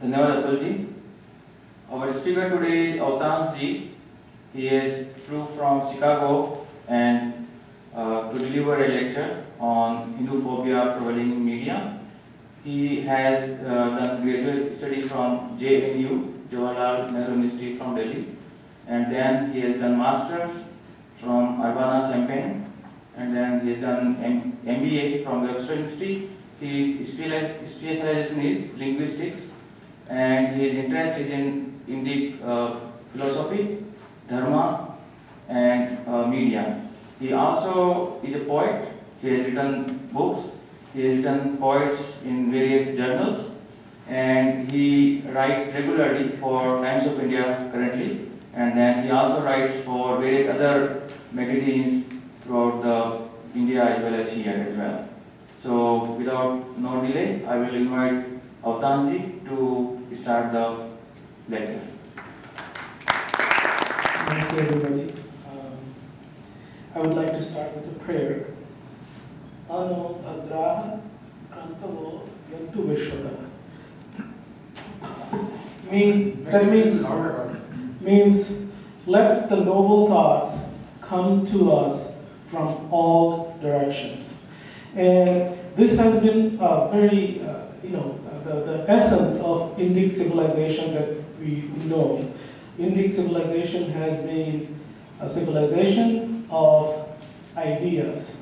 धन्यवाद Atul ji. Our speaker today is Avatans ji. He is flew from Chicago and to deliver a lecture on Hinduphobia prevailing in media. He has done graduate studies from JNU, Jawaharlal Nehru University from Delhi, and then he has done masters from Urbana Champaign, and then he has done MBA from Webster University. His specialization is linguistics, and his interest is in Indic philosophy, dharma, and media. He also is a poet. He has written books. He has written poets in various journals, and he writes regularly for Times of India currently, and then he also writes for various other magazines throughout the India as well as here as well. So without no delay, I will invite Avatans to start the lecture. Thank you, everybody. I would like to start with a prayer. Ano bhadraha krantavo yantu vishwada. That means let the noble thoughts come to us from all directions. And this has been very, the essence of Indic civilization that we know. Indic civilization has been a civilization of ideas,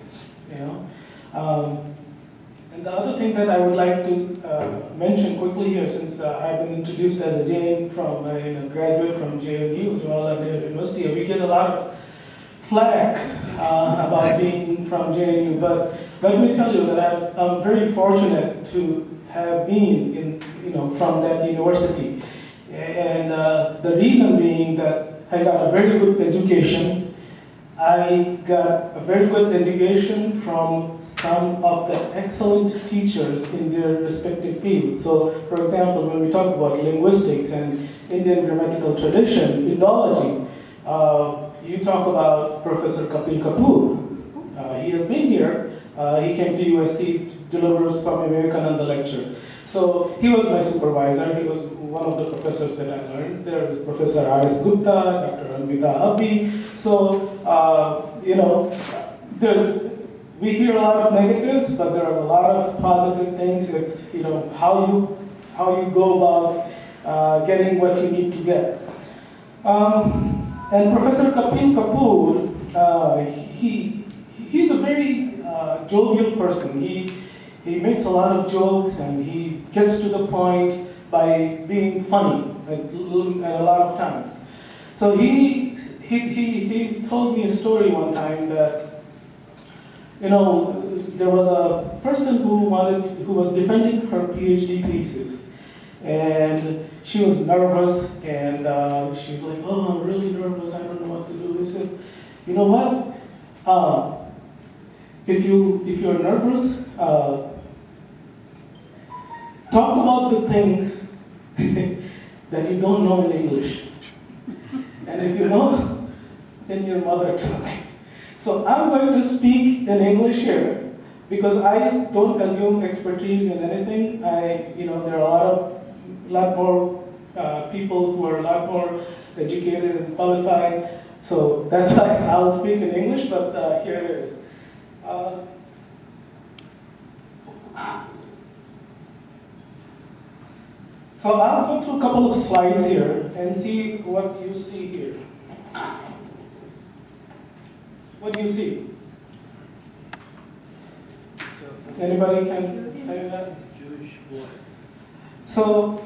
And the other thing that I would like to mention quickly here, since I've been introduced as a Jain from graduate from JNU, Jawaharlal Nehru University, we get a lot of flack about being from JNU, but let me tell you that I'm very fortunate to have been from that university. And the reason being that I got a very good education. I got a very good education from some of the excellent teachers in their respective fields. So, for example, when we talk about linguistics and Indian grammatical tradition, Indology, you talk about Professor Kapil Kapoor. He has been here. He came to USC to deliver some Vivekananda lecture. So he was my supervisor. He was one of the professors that I learned. There was Professor R.S. Gupta, Dr. Anvita Abhi. So, we hear a lot of negatives, but there are a lot of positive things. It's, how you go about getting what you need to get. And Professor Kapil Kapoor, he's a very jovial person. He makes a lot of jokes and he gets to the point by being funny at a lot of times. So he told me a story one time that, there was a person who was defending her PhD thesis. And she was nervous and she's like, oh, I'm really nervous, I don't know what to do. He said, you know what? If you're nervous, talk about the things that you don't know in English. And if you know, in your mother tongue. So I'm going to speak in English here because I don't assume expertise in anything. There are a lot more people who are a lot more educated and qualified. So that's why I'll speak in English, but here it is. So I'll go through a couple of slides here and see what you see here. What do you see? Anybody can say that? Jewish boy. So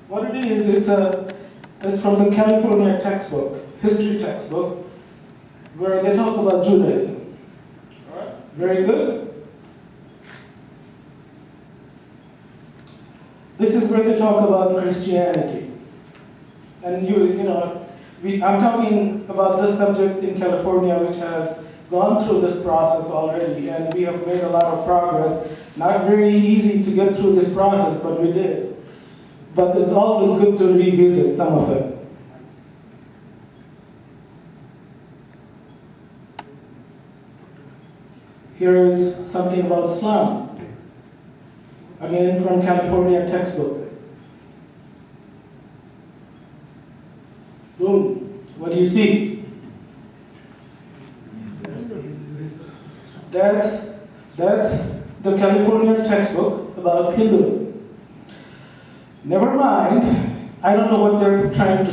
what it is, it's from the California textbook, history textbook, where they talk about Judaism. All right? Very good. This is where they talk about Christianity. And I'm talking about this subject in California, which has gone through this process already, and we have made a lot of progress. Not very easy to get through this process, but we did. But it's always good to revisit some of it. Here is something about Islam. Again, from California textbook. What do you see? That's the California textbook about Hinduism. Never mind, I don't know what they're trying to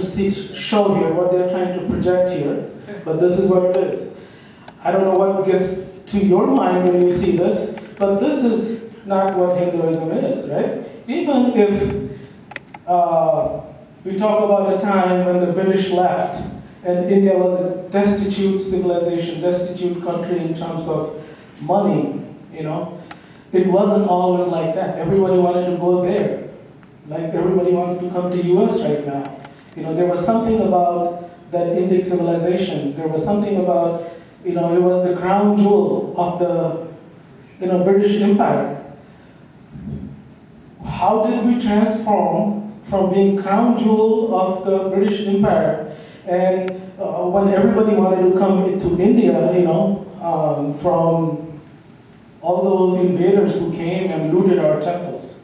show here, what they're trying to project here, but this is what it is. I don't know what gets to your mind when you see this, but this is not what Hinduism is, right? Even if we talk about a time when the British left and India was a destitute civilization, destitute country in terms of money, it wasn't always like that. Everybody wanted to go there. Like everybody wants to come to US right now. There was something about that Indic civilization. There was something about, it was the crown jewel of the, British Empire. How did we transform from being crown jewel of the British Empire, and when everybody wanted to come into India, from all those invaders who came and looted our temples,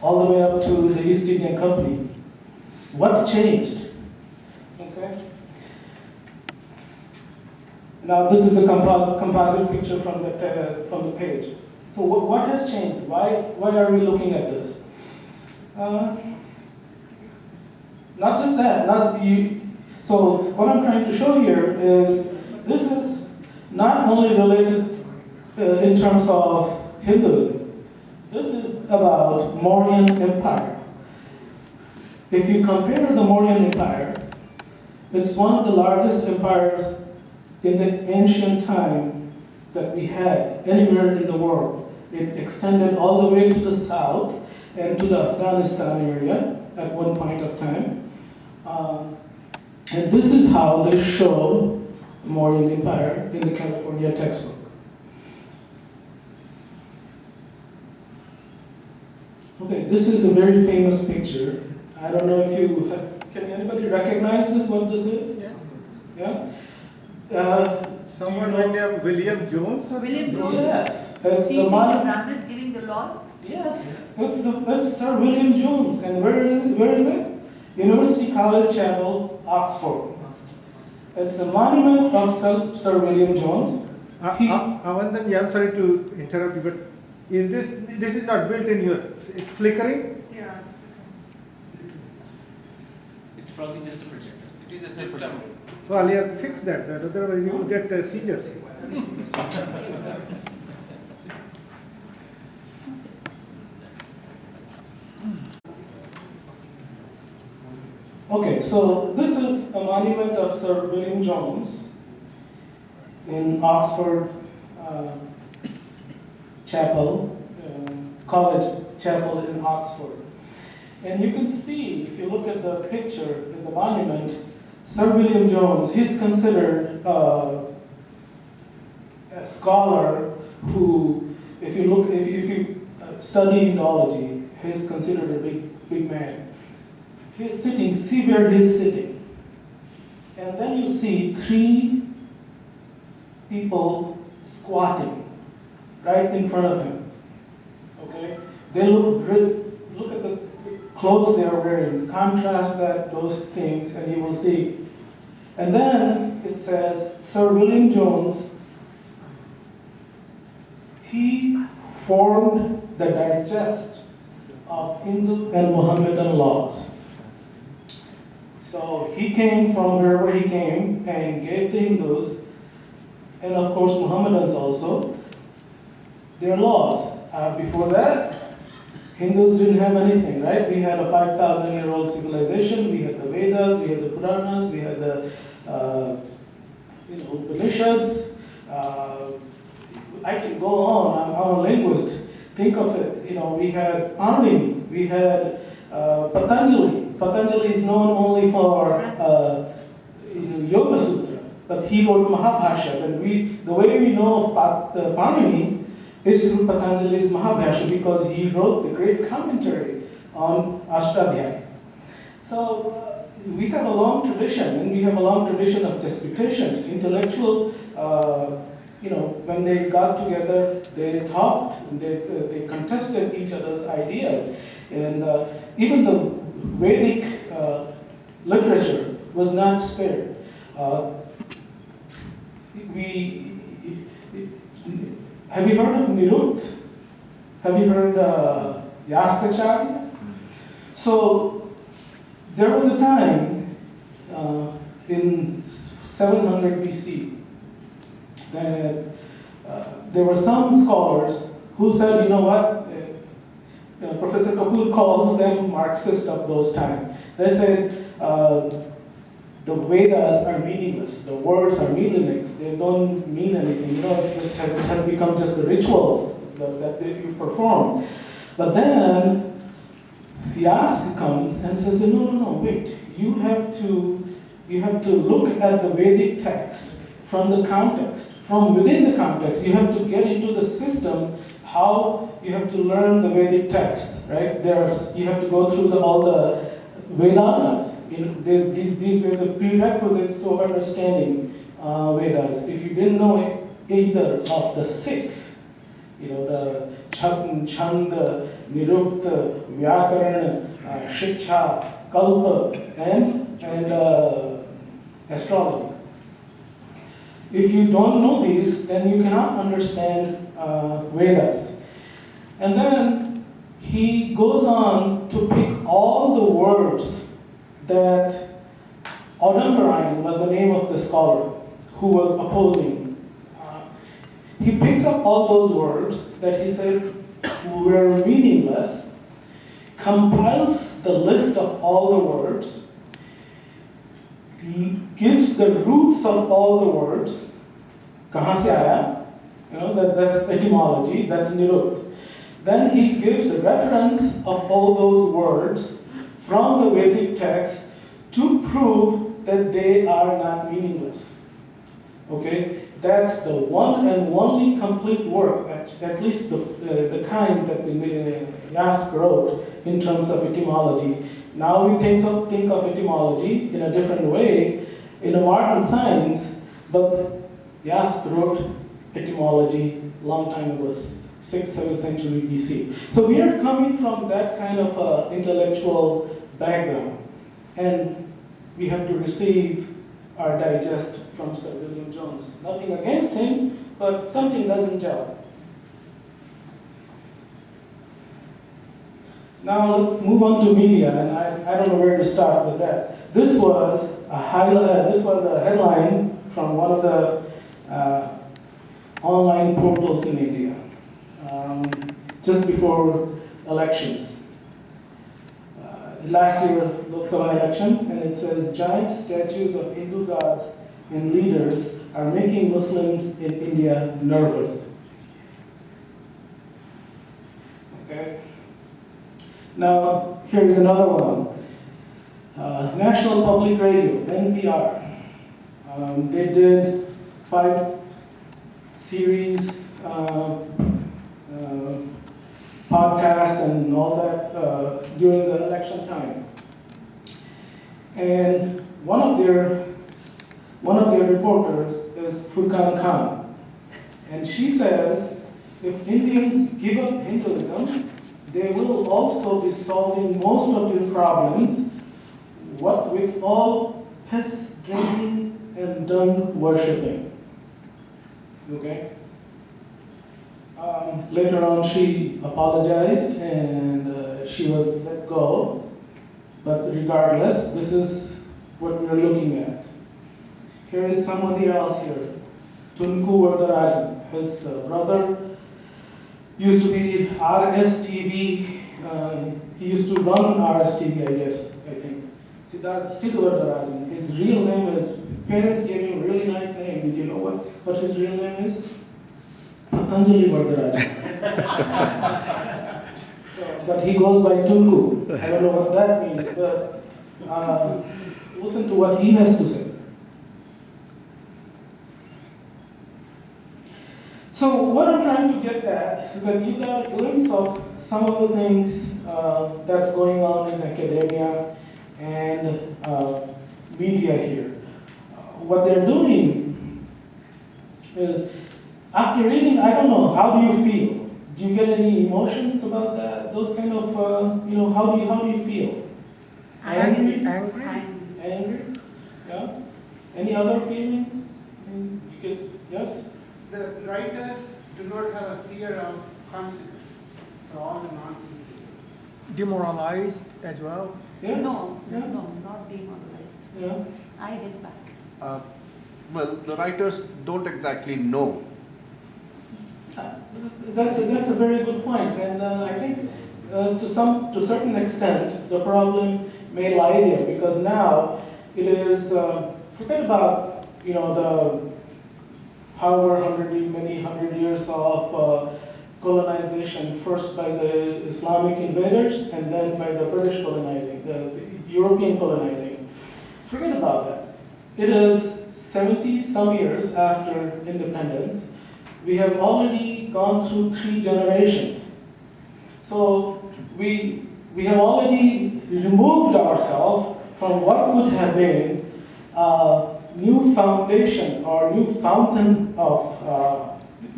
all the way up to the East Indian Company. What changed? Okay. Now this is the composite picture from the page. So what has changed? Why are we looking at this? Not just that. So what I'm trying to show here is this is not only related in terms of Hinduism. This is about Mauryan Empire. If you compare the Mauryan Empire, it's one of the largest empires in the ancient time that we had anywhere in the world. It extended all the way to the south and to the Afghanistan area at one point of time. And this is how they show the Mauryan Empire in the California textbook. Okay, this is a very famous picture. I don't know if you have, can anybody recognize this, what this is? Yeah? Someone might have William Jones or William something? Jones. Yes. It's Teaching the in London, giving the laws. Yes, it's Sir William Jones. And where is it? University College Chapel, Oxford. It's a monument of Sir William Jones. Avantan, I'm sorry to interrupt you, but is this is not built in here? It's flickering? Yeah. It's probably just a projector. It is a system. Well, yeah, fix that. Otherwise, you will get seizures. Okay, so this is a monument of Sir William Jones in Oxford Chapel, College Chapel in Oxford. And you can see, if you look at the picture in the monument, Sir William Jones, he's considered a scholar who, if you study Indology, he's considered a big man. He's sitting, see where he's sitting. And then you see 3 people squatting right in front of him. Okay? They look at the clothes they are wearing, contrast those things, and you will see. And then it says, Sir William Jones, he formed the digest of Hindu and Mohammedan laws. So he came from wherever he came and gave the Hindus, and of course Mohammedans also, their laws. Before that, Hindus didn't have anything, right? We had a 5,000-year-old civilization. We had the Vedas, we had the Puranas, we had the Upanishads. I can go on. I'm a linguist. Think of it. We had Panini, we had Patanjali. Patanjali is known only for Yoga Sutra, but he wrote Mahabhasha. And the way we know of Panini is through Patanjali's Mahabhasha, because he wrote the great commentary on Ashtadhyaya. So we have a long tradition, and we have a long tradition of disputation. Intellectual, when they got together, they talked, and they contested each other's ideas. And even the Vedic literature was not spared. We Have you heard of Nirut? Have you heard Yaskacharya? So there was a time in 700 BC that there were some scholars who said, you know what, Professor Kapoor calls them Marxist of those times. They said the Vedas are meaningless, the words are meaningless, they don't mean anything. You know, it has become just the rituals that you perform. But then Yask comes and says, no, wait, you have to look at the Vedic text from the context. From within the context, you have to get into the system how you have to learn the Vedic text, right? You have to go through all the Vedanas. These were the prerequisites to understanding Vedas. If you didn't know either of the six, the Chanda, Nirukta, Vyakarana, Shiksha, Kalpa, and astrology. If you don't know these, then you cannot understand Vedas. And then he goes on to pick all the words that Odembarayan was the name of the scholar who was opposing. He picks up all those words that he said were meaningless, compiles the list of all the words, gives the roots of all the words, kahan se aaya, that's etymology, that's nirut. Then he gives a reference of all those words from the Vedic text to prove that they are not meaningless. Okay, that's the one and only complete work, at least the kind that Yask wrote in terms of etymology. Now we think of etymology in a different way, in a modern science, but Yask wrote etymology long time ago, 6th, 7th century BC. So we are coming from that kind of intellectual background, and we have to receive our digest from Sir William Jones. Nothing against him, but something doesn't gel. Now let's move on to media, and I don't know where to start with that. This was a headline from one of the online portals in India, just before elections. Last year, Lok Sabha elections, and it says, giant statues of Hindu gods and leaders are making Muslims in India nervous. Okay. Now, here is another one. National Public Radio, NPR. They did 5 series podcast and all that during the election time. And one of their reporters is Furkan Khan. And she says, if Indians give up Hinduism, they will also be solving most of their problems, what with all piss drinking and dung worshipping. Okay? Later on, she apologized and she was let go. But regardless, this is what we're looking at. Here is somebody else here. Tunku Vardarajan. His brother used to be RSTV. He used to run RSTV, I guess, I think. Sidhu Vardarajan. His real name is, parents gave him a really nice name. Did you know what his real name is? Patanjali Vardarajan. But he goes by Tunku. I don't know what that means, but listen to what he has to say. So what I'm trying to get at is that you got a glimpse of some of the things that's going on in academia and media here. What they're doing is, after reading, I don't know, how do you feel? Do you get any emotions about that? Those kind of, how do you feel? Angry. Angry? Yeah? Any other feeling? You could, yes? The writers do not have a fear of consequence for all the nonsense they do. Demoralized as well. Yeah? No, Yeah? no, not demoralized. Yeah? I hit back. Well, the writers don't exactly know. That's a very good point, and I think to certain extent the problem may lie there because now it is forget about the however many hundred years of colonization, first by the Islamic invaders and then by the British colonizing, the European colonizing. Forget about that. It is 70 some years after independence. We have already gone through 3 generations. So we have already removed ourselves from what would have been a new foundation or new fountain of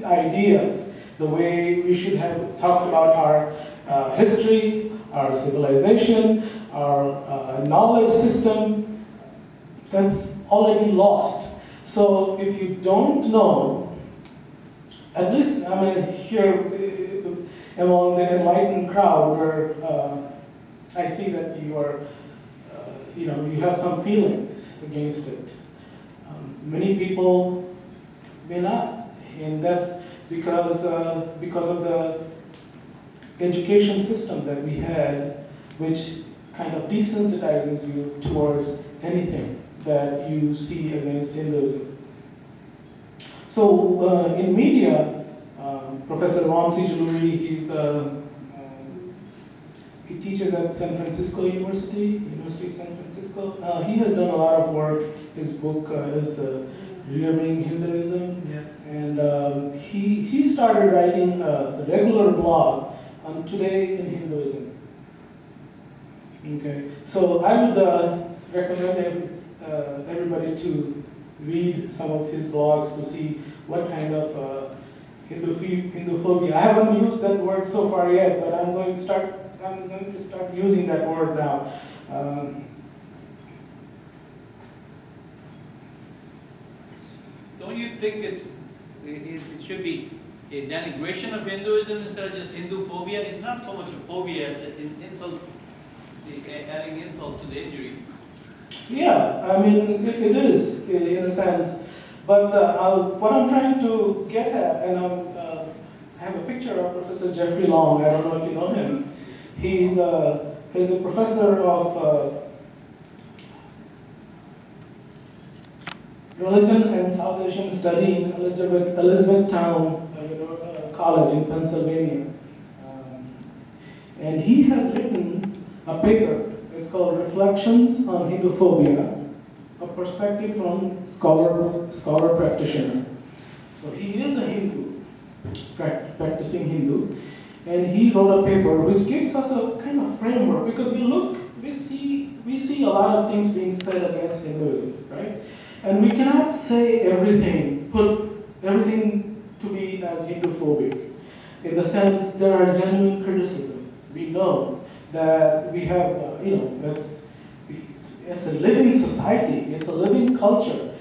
ideas, the way we should have talked about our history, our civilization, our knowledge system. That's already lost. So if you don't know, at least, I mean, here among the enlightened crowd, where I see that you are, you have some feelings against it. Many people may not, and that's because of the education system that we had, which kind of desensitizes you towards anything that you see against Hinduism. So in media, Professor Ramsey Jaluri, he teaches at San Francisco University of San Francisco. He has done a lot of work. His book is Rearing Hinduism. Yeah. And he started writing a regular blog on Today in Hinduism. Okay, so I would recommend everybody to read some of his blogs to see what kind of Hinduphobia. I haven't used that word so far yet, but I'm going to start using that word now. Don't you think it should be a denigration of Hinduism instead of just Hinduphobia? It's not so much a phobia as an insult, adding insult to the injury. Yeah, I mean, it is in a sense. But what I'm trying to get at, and I have a picture of Professor Jeffrey Long. I don't know if you know him. He's a professor of religion and South Asian study in Elizabethtown College in Pennsylvania. And he has written a paper. It's called Reflections on Hinduphobia, a perspective from scholar practitioner. So he is a Hindu, practicing Hindu, and he wrote a paper which gives us a kind of framework because we see a lot of things being said against Hinduism, right? And we cannot say everything, put everything to be as Hinduphobic. In the sense, there are genuine criticism. We know that we have, it's a living society, it's a living culture.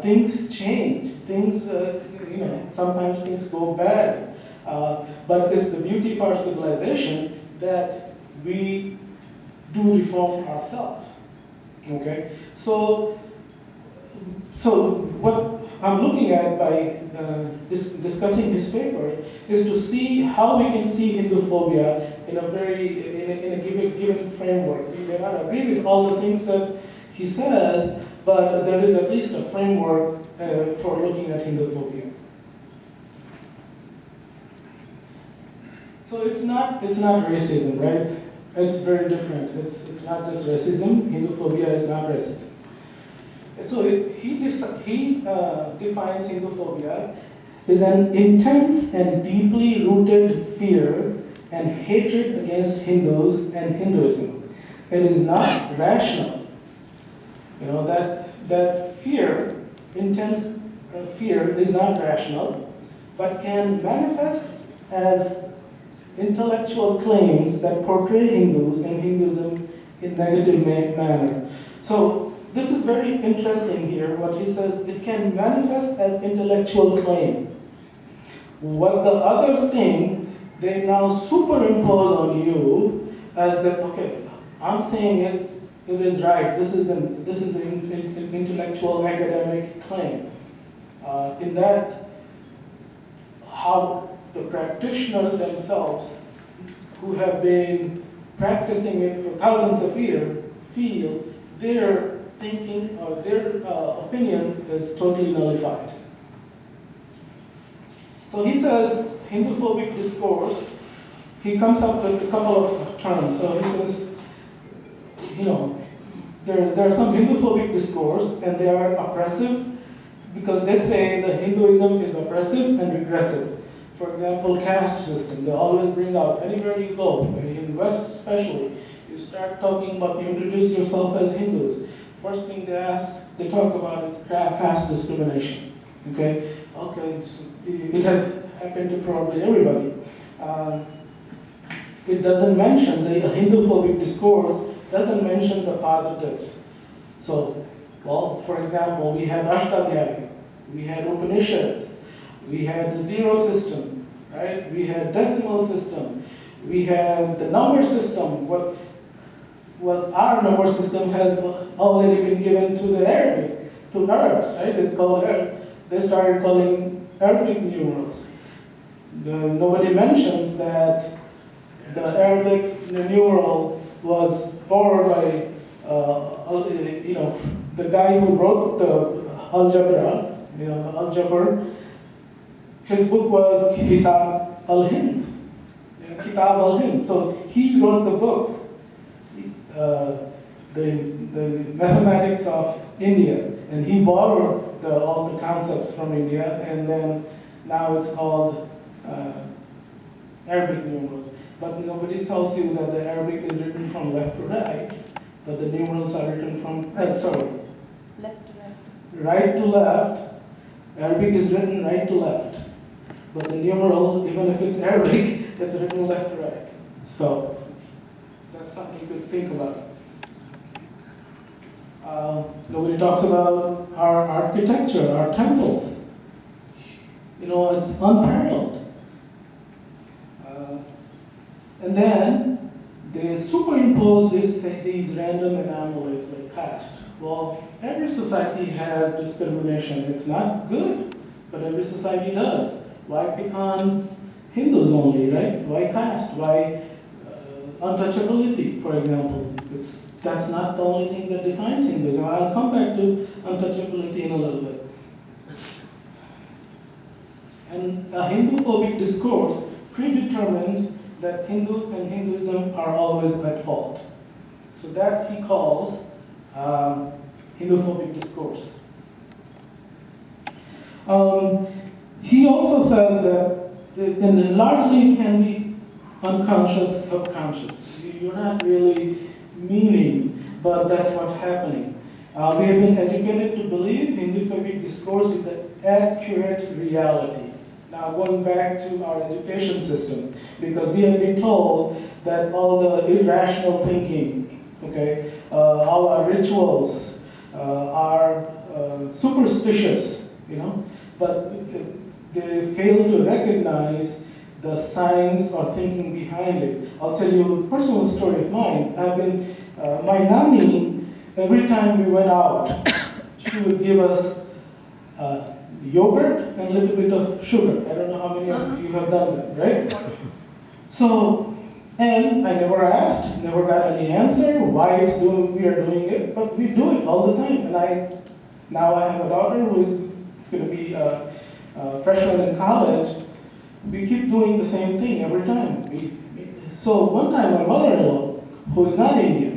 Things change, sometimes things go bad. But it's the beauty of our civilization that we do reform ourselves. Okay? So what I'm looking at by discussing his paper is to see how we can see Hinduphobia in a given framework. We may not agree with all the things that he says, but there is at least a framework for looking at Hinduphobia. So it's not racism, right? It's very different. It's not just racism. Hinduphobia is not racism. So he defines Hinduphobia as an intense and deeply rooted fear and hatred against Hindus and Hinduism. It is not rational. That fear, intense fear, is not rational, but can manifest as intellectual claims that portray Hindus and Hinduism in negative manner. So this is very interesting here, what he says, it can manifest as intellectual claim. What the others think, they now superimpose on you as that, okay, I'm saying it is right, this is an intellectual academic claim. In that, how the practitioners themselves, who have been practicing it for thousands of years, feel their thinking or their opinion is totally nullified. So he says, Hinduphobic discourse, he comes up with a couple of terms. So he says, there are some Hinduphobic discourse, and they are oppressive because they say that Hinduism is oppressive and regressive. For example, caste system, they always bring out, anywhere you go, in the West especially, you start talking about, you introduce yourself as Hindus. First thing they talk about is caste discrimination. Okay, so it has happened to probably everybody. It doesn't mention, the Hinduphobic discourse doesn't mention the positives. So, well, for example, we had Ashtadhyaya, we had Upanishads, we had the zero system, right? We had decimal system, we had the number system. What was our number system has already been given to the Arabs, right? It's called they started calling Arabic numerals. Nobody mentions that the Arabic numeral was borrowed by, the guy who wrote the Al-Jabr, his book was Hisab al-Hind, Kitab al-Hind. So he wrote the book, the mathematics of India, and he borrowed all the concepts from India, and then now it's called Arabic numeral. But nobody tells you that the Arabic is written from left to right, but the numerals are written from, Left to right. right to left. Arabic is written right to left. But the numeral, even if it's Arabic, it's written left to right. So that's something to think about. Nobody talks about our architecture, our temples. It's unparalleled. And then they superimpose these random anomalies like caste. Well, every society has discrimination. It's not good, but every society does. Why pick on Hindus only, right? Why caste? Why untouchability, for example? That's not the only thing that defines Hinduism. I'll come back to untouchability in a little bit. And a Hinduphobic discourse predetermined that Hindus and Hinduism are always at fault. So that he calls Hinduphobic discourse. He also says that, and largely it can be unconscious, subconscious. You're not really meaning, but that's what's happening. We have been educated to believe Hinduphobic discourse is the accurate reality. Now going back to our education system, because we have been told that all the irrational thinking, all our rituals are superstitious, but they fail to recognize the science or thinking behind it. I'll tell you a personal story of mine. My nanny, every time we went out, she would give us yogurt and a little bit of sugar. I don't know how many of you have done that, right? So, and I never asked, never got any answer why we are doing it, but we do it all the time. And now I have a daughter who is going to be a freshman in college. We keep doing the same thing every time. So one time my mother-in-law, who is not Indian,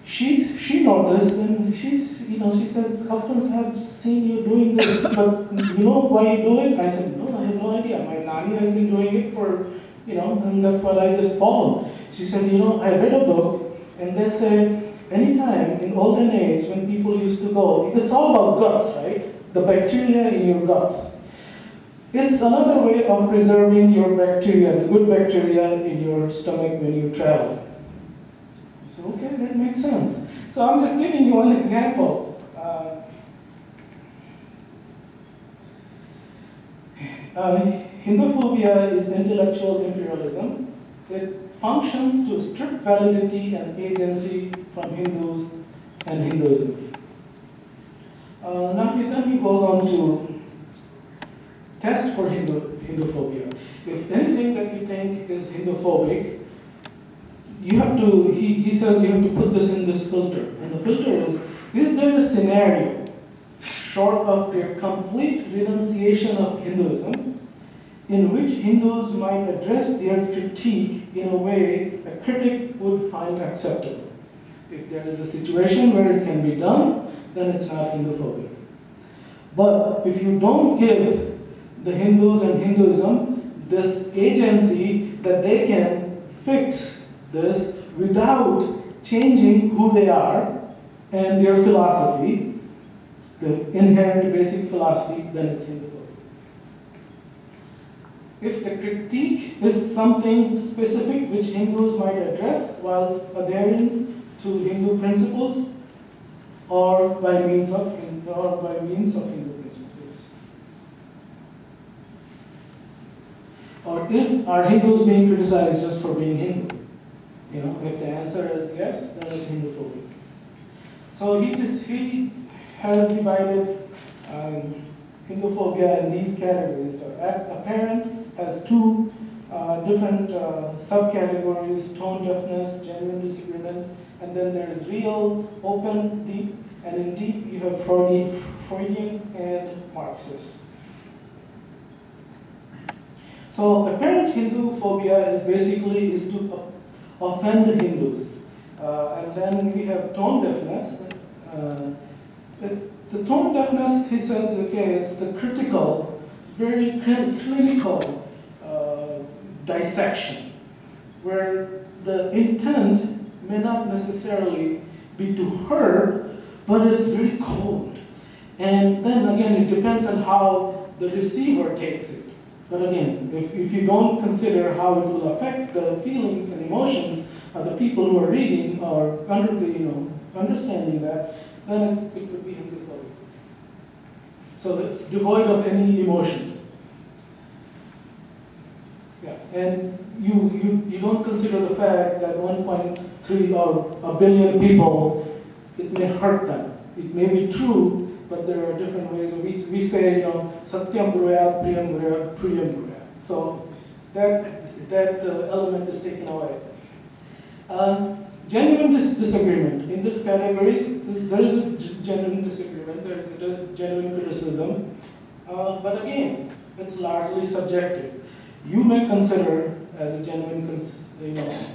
she noticed, and she said, Avatans, I've seen you doing this, but you know why you do it? I said, no, I have no idea. My nanny has been doing it for, and that's what I just followed. She said, I read a book, and they said, anytime in olden age when people used to go, it's all about guts, right? The bacteria in your guts. It's another way of preserving your bacteria, the good bacteria in your stomach when you travel. So, okay, that makes sense. So I'm just giving you one example. Hinduphobia is intellectual imperialism. It functions to strip validity and agency from Hindus and Hinduism. Now he goes on to test for Hinduphobia. If anything that you think is Hinduphobic, you have to, he says you have to put this in this filter. And the filter is there a scenario, short of their complete renunciation of Hinduism, in which Hindus might address their critique in a way a critic would find acceptable? If there is a situation where it can be done, then it's not Hinduphobia. But if you don't give the Hindus and Hinduism this agency that they can fix this without changing who they are and their philosophy, the inherent basic philosophy, then it's Hinduphobia. If the critique is something specific which Hindus might address while adhering to Hindu principles, or by means of Hindu principles, or are Hindus being criticized just for being Hindu? You know, if the answer is yes, then it's Hinduphobia. So he has divided Hinduphobia in these categories. So apparent has two different subcategories: tone deafness, genuine disagreement, and then there is real, open, deep, and in deep you have Freudian and Marxist. So apparent Hinduphobia is basically to offend Hindus. And then we have tone deafness. The tone deafness, he says, okay, it's the critical, very clinical dissection, where the intent may not necessarily be to hurt, but it's very cold. And then again, it depends on how the receiver takes it. But again, if you don't consider how it will affect the feelings and emotions of the people who are reading or understanding that, then it could be Hinduphobia. So it's devoid of any emotions. Yeah, and you don't consider the fact that 1.3 or a billion people, it may hurt them. It may be true, but there are different ways. We say, satyam bruyat, priyam bruyat, priyam bruyat. So that element is taken away. Genuine disagreement. In this category, there is a genuine disagreement, there is a genuine criticism, but again, it's largely subjective. You may consider as a genuine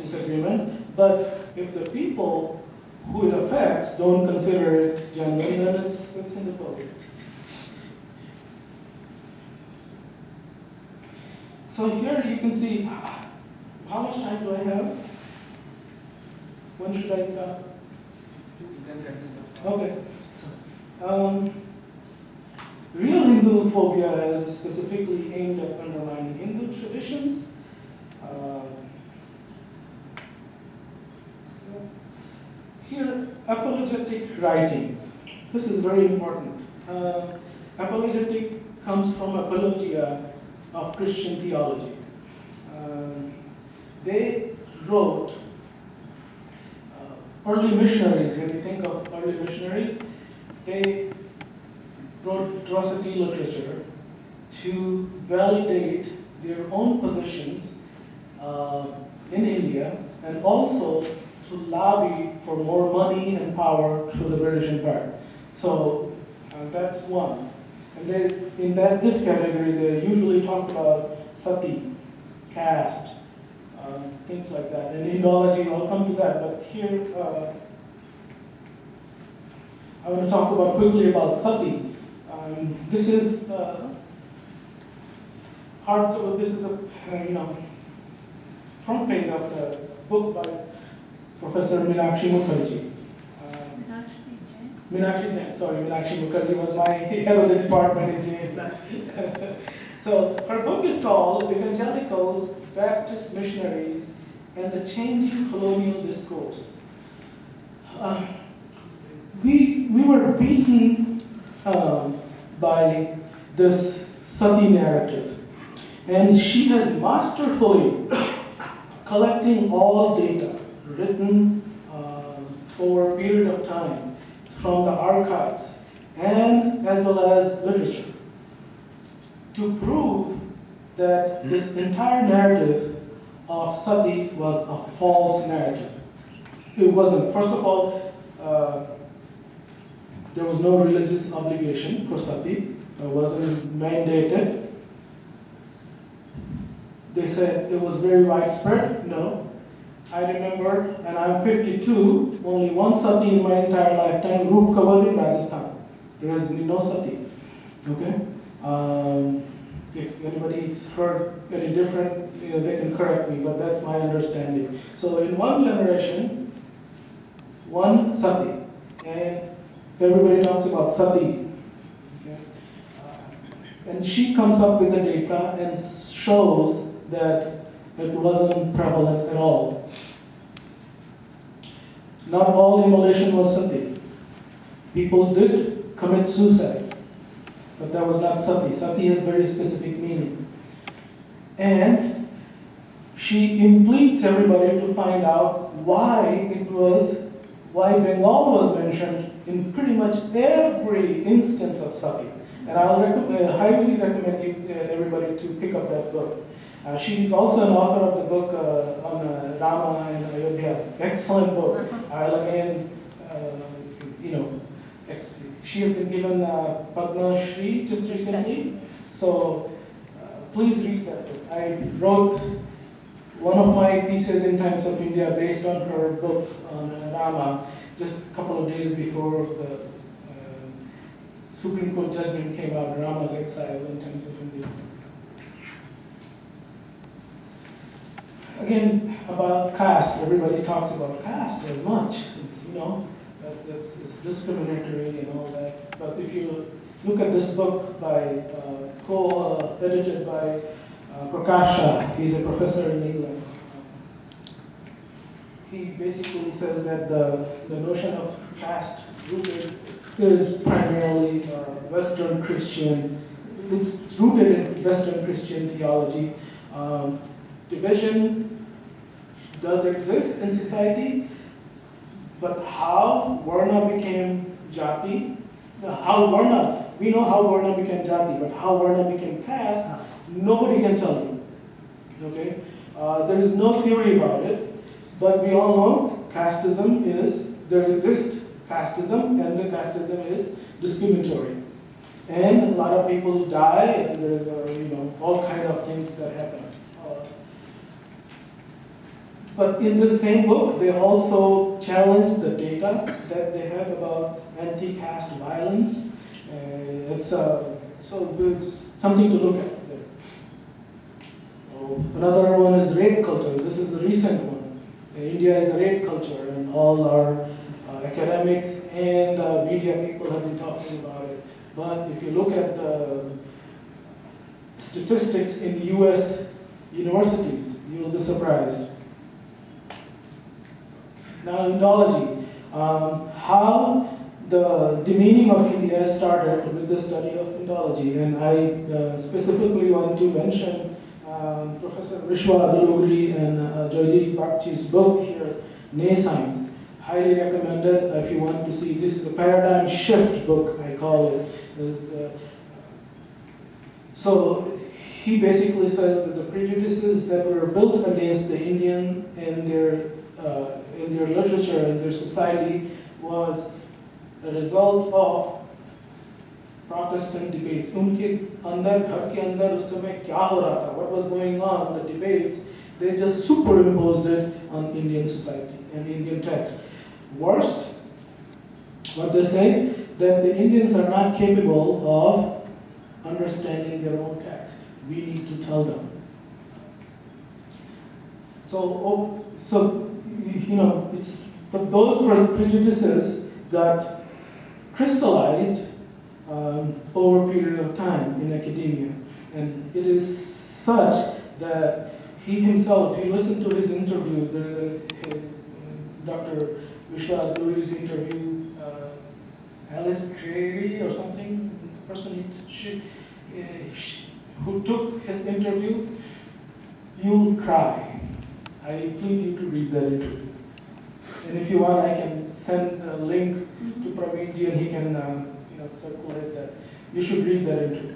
disagreement, but if the people who it affects don't consider it genuine, then it's Hinduphobia. So here you can see, how much time do I have? When should I stop? Okay. Real Hinduphobia is specifically aimed at undermining Hindu traditions. Here, apologetic writings. This is very important. Apologetic comes from apologia of Christian theology. They wrote, early missionaries, when you think of early missionaries, they wrote atrocity literature to validate their own positions in India, and also to lobby for more money and power through the British Empire. So that's one. And in this category, they usually talk about sati, caste, things like that. And Indology, I'll come to that, but here I want to talk quickly about sati. This is hardcover. This is a front page of the book by Professor Meenakshi Mukherjee. Meenakshi Jain, sorry, Meenakshi Mukherjee was my head of the department in Jain. So her book is called Evangelicals, Baptist Missionaries, and the Changing Colonial Discourse. we were beaten by this Sati narrative. And she has masterfully collecting all data written over a period of time from the archives and as well as literature to prove that this entire narrative of Sati was a false narrative. It wasn't. First of all, there was no religious obligation for Sati. It wasn't mandated. They said it was very widespread. No. I remember, and I'm 52, only one Sati in my entire lifetime, Roop covered in Rajasthan. There is no Sati. Okay? If anybody's heard any different, they can correct me, but that's my understanding. So in one generation, one Sati, and everybody talks about Sati. Okay? And she comes up with the data and shows that it wasn't prevalent at all. Not all immolation was Sati. People did commit suicide, but that was not Sati. Sati has very specific meaning. And she impletes everybody to find out why Bengal was mentioned in pretty much every instance of Sati. And I'll highly recommend everybody to pick up that book. She's also an author of the book on Rama and Ayodhya. Excellent book. I'll again, she has been given Padma Shri just recently. So please read that book. I wrote one of my pieces in Times of India based on her book on Rama just a couple of days before the Supreme Court judgment came out, Rama's exile in Times of India. Again, about caste, everybody talks about caste as much, it's discriminatory and all that. But if you look at this book by, co-edited by Prakasha, he's a professor in England. He basically says that the notion of caste rooted is primarily Western Christian, it's rooted in Western Christian theology. Division does exist in society, but how Varna became Jati, we know how Varna became Jati, but how Varna became caste, nobody can tell you. Okay? There is no theory about it, but we all know there exists casteism, and the casteism is discriminatory. And a lot of people die, and there is all kind of things that happen. But in this same book, they also challenge the data that they have about anti-caste violence. It's something to look at there. Another one is rape culture. This is the recent one. India is the rape culture, and all our academics and media people have been talking about it. But if you look at the statistics in US universities, you will be surprised. Now, Indology, how the demeaning of India started with the study of Indology, and I specifically want to mention Professor Vishwa Adalugri and Joydeep Bakchi's book here, Nay Science. Highly recommended if you want to see. This is a paradigm shift book, I call it. So he basically says that the prejudices that were built against the Indian in their literature and their society was a result of Protestant debates. उनके अंदर घर के अंदर उस समय क्या हो रहा था? What was going on? The debates. They just superimposed it on Indian society and Indian text. Worst, what they say, that the Indians are not capable of understanding their own text. We need to tell them. So but those prejudices got crystallized over a period of time in academia. And it is such that he himself, if you listen to his interview, there's Dr. Vishwa Adalugri's interview Alice Creary or something, the person who took his interview, you'll cry. I plead you to read that interview. And if you want, I can send a link to Praveenji and he can circulate that. You should read that interview.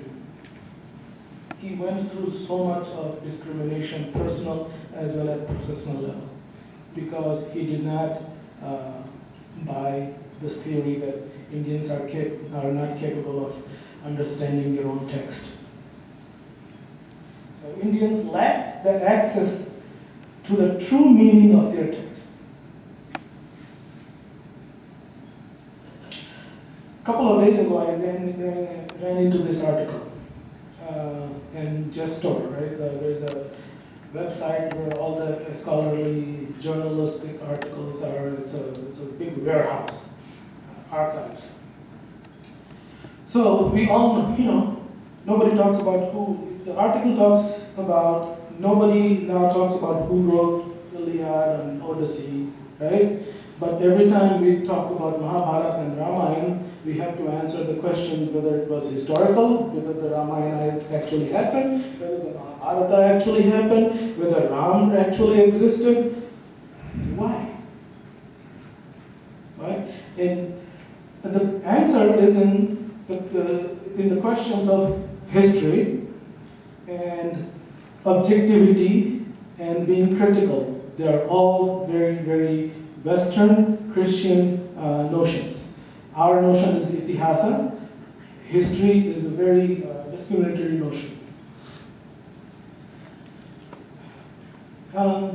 He went through so much of discrimination, personal as well as professional level, because he did not buy this theory that Indians are not capable of understanding their own text. So Indians lack the access to the true meaning of their text. A couple of days ago, I ran into this article in JustStore, right? There's a website where all the scholarly journalistic articles are. It's a big warehouse, archives. So we all know, nobody talks about who. The article talks about, nobody now talks about who wrote Iliad and Odyssey, right? But every time we talk about Mahabharata and Ramayana, we have to answer the question whether it was historical, whether the Ramayana actually happened, whether the Mahabharata actually happened, whether Ram actually existed. Why? Right? And the answer is in the questions of history and objectivity and being critical. They are all very, very Western Christian notions. Our notion is itihasa. History is a very discriminatory notion.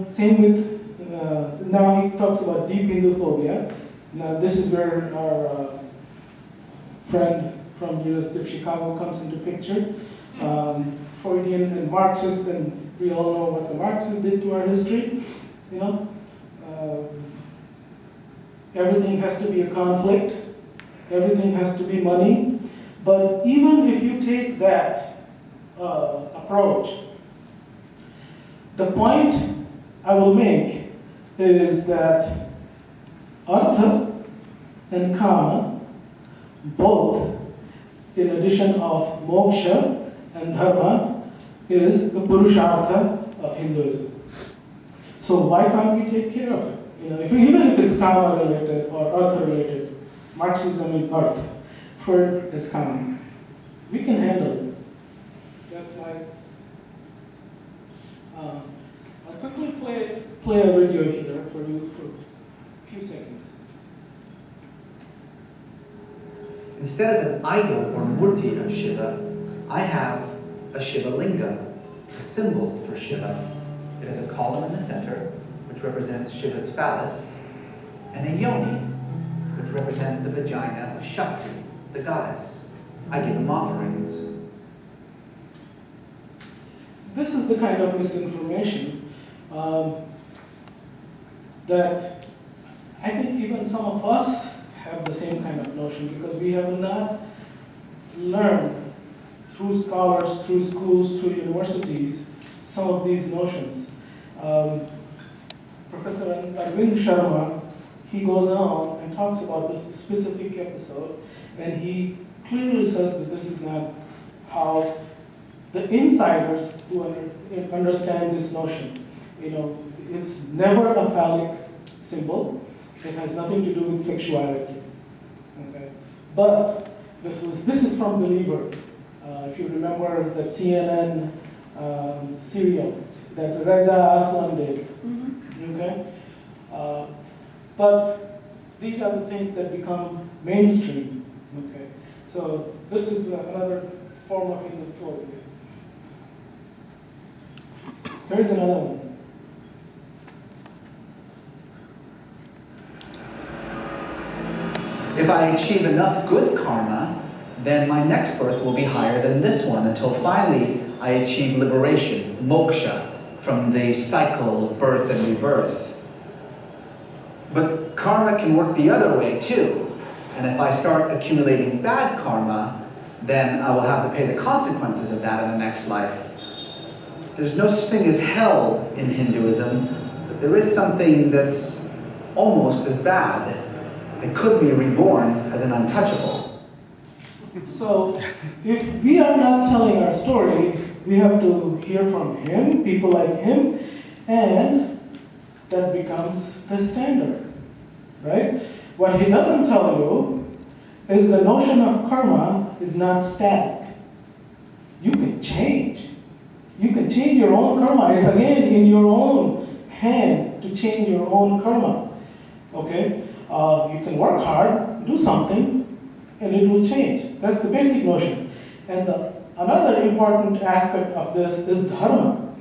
Same with, now he talks about deep Hinduphobia. Now this is where our friend from University of Chicago comes into picture. Freudian and Marxist, and we all know what the Marxists did to our history. Everything has to be a conflict. Everything has to be money. But even if you take that approach, the point I will make is that Artha and Kama, both, in addition of moksha and dharma, is the purushartha of Hinduism. So why can't we take care of it? Even if it's Kama related or Artha related, Marxism in Artha, Freud is Kama. We can handle it. That's my. I'll quickly play a video here for you for a few seconds. Instead of an idol or murti of Shiva, I have a Shiva linga, a symbol for Shiva. It has a column in the center, which represents Shiva's phallus, and a yoni, which represents the vagina of Shakti, the goddess. I give them offerings. This is the kind of misinformation that I think even some of us have the same kind of notion, because we have not learned through scholars, through schools, through universities, some of these notions. Professor Arvind Sharma, he goes on and talks about this specific episode, and he clearly says that this is not how the insiders who understand this notion. It's never a phallic symbol. It has nothing to do with sexuality. Okay, but this is from Believer. If you remember that CNN serial that Reza Aslan did. Okay, but these are the things that become mainstream. Okay, so this is another form of Hinduphobia. Here's another one. If I achieve enough good karma, then my next birth will be higher than this one, until finally I achieve liberation, moksha, from the cycle of birth and rebirth. But karma can work the other way too. And if I start accumulating bad karma, then I will have to pay the consequences of that in the next life. There's no such thing as hell in Hinduism, but there is something that's almost as bad. I could be reborn as an untouchable. So, if we are not telling our story, we have to hear from him, people like him, and that becomes the standard, right? What he doesn't tell you is the notion of karma is not static. You can change. You can change your own karma. It's again in your own hand to change your own karma. Okay? You can work hard, do something, and it will change. That's the basic notion. And another important aspect of this is dharma.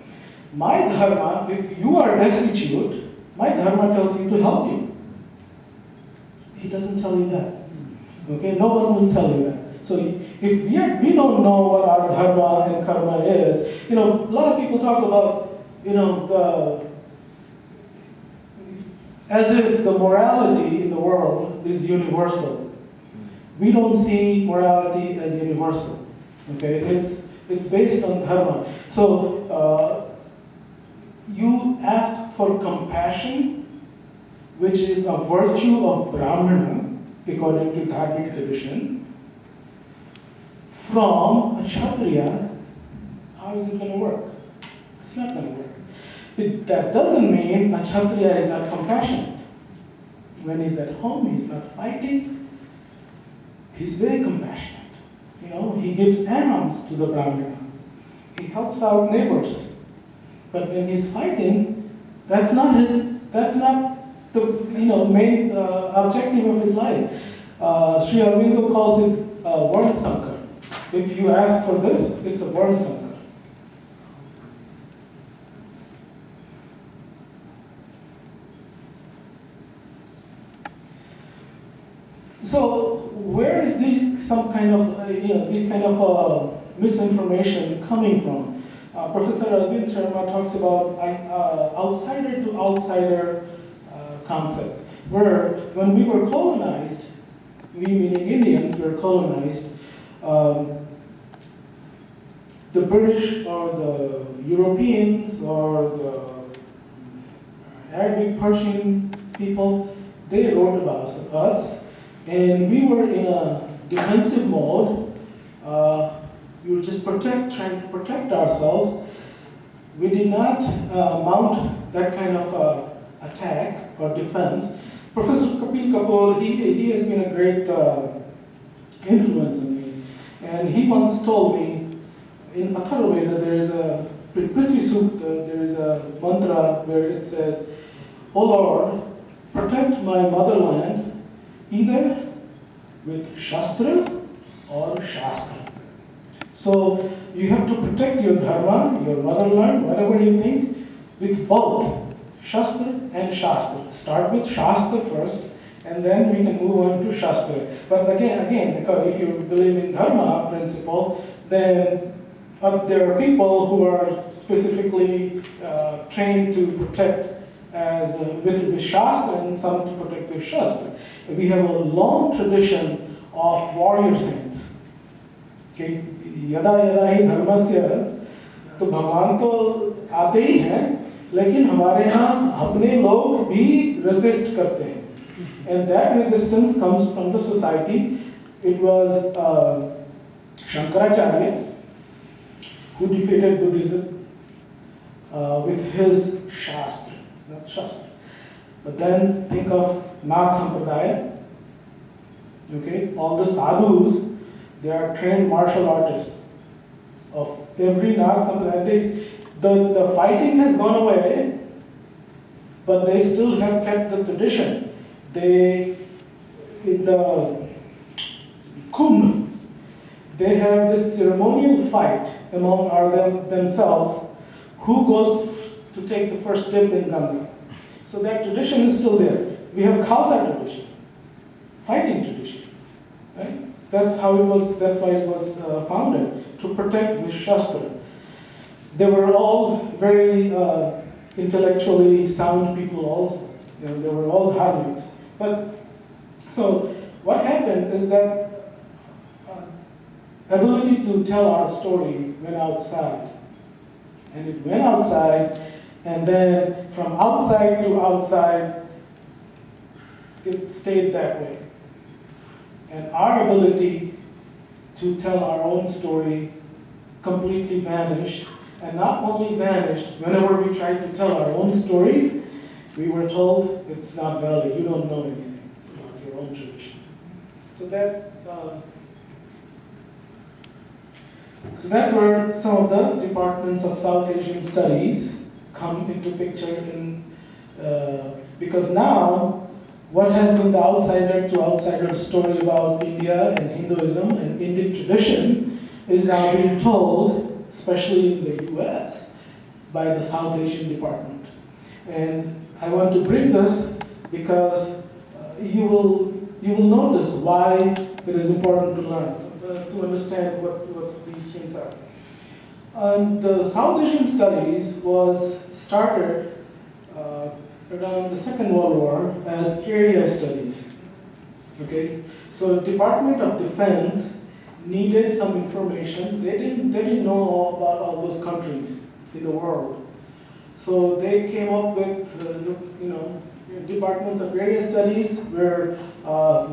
My dharma, if you are destitute, my dharma tells you to help you. He doesn't tell you that. Okay? No one will tell you that. So if we don't know what our dharma and karma is, a lot of people talk about, as if the morality in the world is universal. We don't see morality as universal. Okay, it's based on dharma. So you ask for compassion, which is a virtue of Brahmana, according to Dharmic tradition, from a Kshatriya. How is it going to work? It's not going to work. That doesn't mean a Kshatriya is not compassionate. When he's at home, he's not fighting. He's very compassionate. He gives alms to the Brahmana. He helps out neighbors. But when he's fighting, that's not the main objective of his life. Sri Aurobindo calls it Varna Sankar. If you ask for this, it's a Varna Sankar. So where is these kind of misinformation coming from? Professor Arvind Sharma talks about outsider to outsider concept, where when we were colonized, we meaning Indians were colonized, the British or the Europeans or the Arabic Persian people, they wrote about us. And we were in a defensive mode. We were just trying to protect ourselves. We did not mount that kind of attack or defense. Professor Kapil Kapoor, he has been a great influence on me. And he once told me in Atharvaveda there is a Prithvi Sukta, there is a mantra where it says, "O Lord, protect my motherland either with Shastra or Shastra." So you have to protect your dharma, your motherland, whatever you think, with both Shastra and Shastra. Start with Shastra first, and then we can move on to Shastra. But again, because if you believe in dharma principle, then there are people who are specifically trained to protect as with Shastra and some to protect with Shastra. We have a long tradition of warrior saints. Okay, यदा यदा ही धर्मस्य, तो भगवान तो आते ही हैं, लेकिन हमारे यहाँ अपने लोग भी resist करते हैं. And that resistance comes from the society. It was Shankaracharya who defeated Buddhism with his Shastra, not Shastra. But then think of Nath Sampradaya. Okay, all the sadhus, they are trained martial artists. Of every Nath Sampradaya, the fighting has gone away, but they still have kept the tradition. They, in the Kumbh, they have this ceremonial fight among themselves, who goes to take the first dip in Ganga. So that tradition is still there. We have Khalsa tradition, fighting tradition, right? That's how it was. That's why it was founded, to protect the Shastra. They were all very intellectually sound people also. They were all dharmics. But so what happened is that ability to tell our story went outside, and it went outside, and then from outside to outside, it stayed that way. And our ability to tell our own story completely vanished. And not only vanished, whenever we tried to tell our own story, we were told it's not valid, you don't know anything about your own tradition. So that's where some of the departments of South Asian studies come into picture because now what has been the outsider to outsider story about India and Hinduism and Indian tradition is now being told, especially in the US, by the South Asian department. And I want to bring this because you will notice why it is important to learn, to understand what these things are. The South Asian studies was started around the Second World War as area studies. Okay, so Department of Defense needed some information. They didn't know all about all those countries in the world, so they came up with departments of area studies where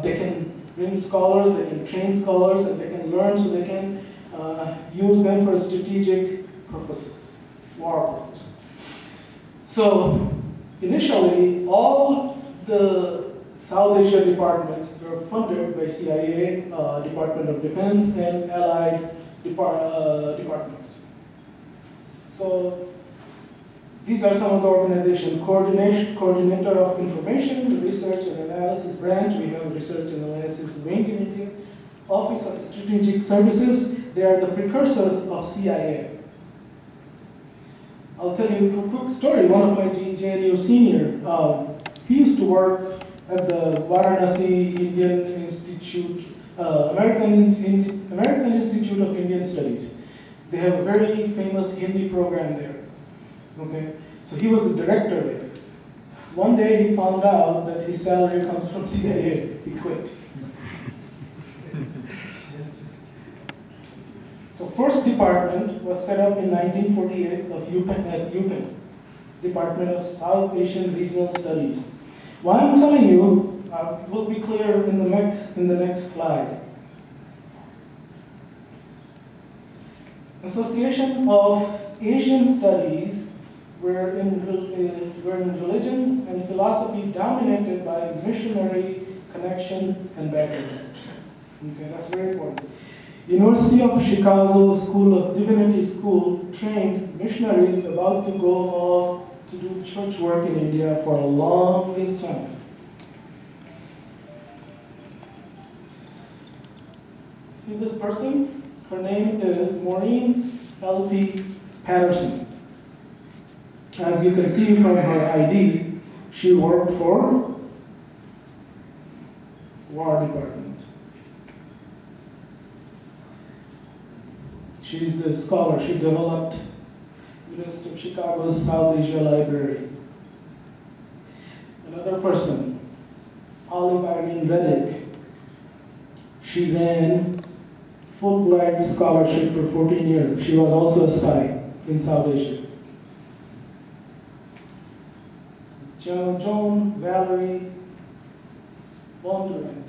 they can bring scholars, they can train scholars, and they can learn, so they can use them for strategic purposes, war purposes. So initially, all the South Asia departments were funded by CIA, Department of Defense, and allied departments. So these are some of the organization coordinator of information, research and analysis branch. We have research and analysis wing in India. Office of Strategic Services, they are the precursors of CIA. I'll tell you a quick story. One of my JNU senior, he used to work at the Varanasi Indian Institute, American Institute of Indian Studies. They have a very famous Hindi program there. Okay, so he was the director there. One day he found out that his salary comes from CIA. He quit. So first department was set up in 1948 of UPenn, Department of South Asian Regional Studies. Why I'm telling you will be clear in the next slide. Association of Asian Studies were in religion and philosophy dominated by missionary connection and background. Okay, that's very important. University of Chicago School of Divinity School trained missionaries about to go off to do church work in India for a longest time. See this person? Her name is Maureen L.P. Patterson. As you can see from her ID, she worked for War Department. She's the scholar. She developed University of Chicago's South Asia Library. Another person, Olive Irene Reddick. She ran Fulbright scholarship for 14 years. She was also a spy in South Asia. Joan Valerie Bondurant.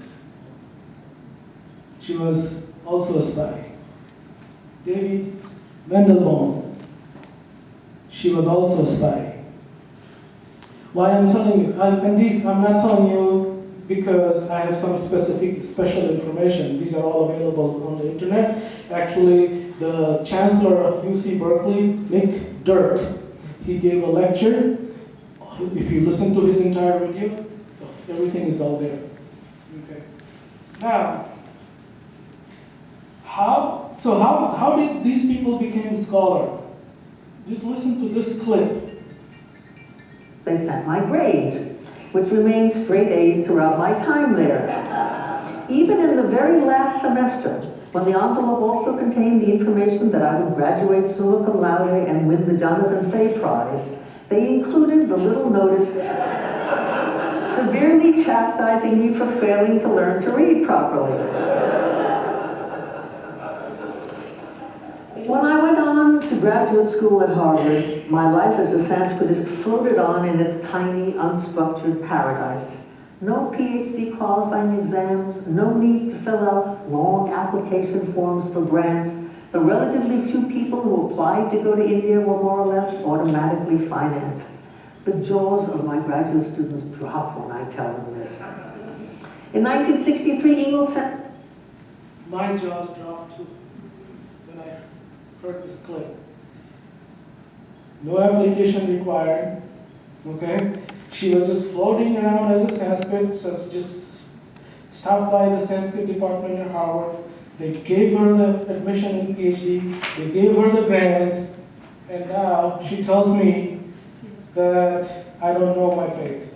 She was also a spy. David Wendelbaum. She was also a spy. Why I'm telling you, and these I'm not telling you because I have some special information. These are all available on the internet. Actually, the Chancellor of UC Berkeley, Nick Dirk, he gave a lecture. If you listen to his entire video, everything is all there. Okay. Now, how did these people become scholar? Just listen to this clip. They sent my grades, which remained straight A's throughout my time there. Even in the very last semester, when the envelope also contained the information that I would graduate summa cum laude and win the Jonathan Fay Prize, they included the little notice severely chastising me for failing to learn to read properly. When I went on to graduate school at Harvard, my life as a Sanskritist floated on in its tiny, unstructured paradise. No PhD qualifying exams, no need to fill out long application forms for grants. The relatively few people who applied to go to India were more or less automatically financed. The jaws of my graduate students drop when I tell them this. In 1963, Ingalls sent... My jaws dropped too when I heard this clip. No application required, okay? She was just floating around as a Sanskrit, so just stopped by the Sanskrit department at Harvard. They gave her the admission in PhD, they gave her the grants, and now she tells me that I don't know my faith.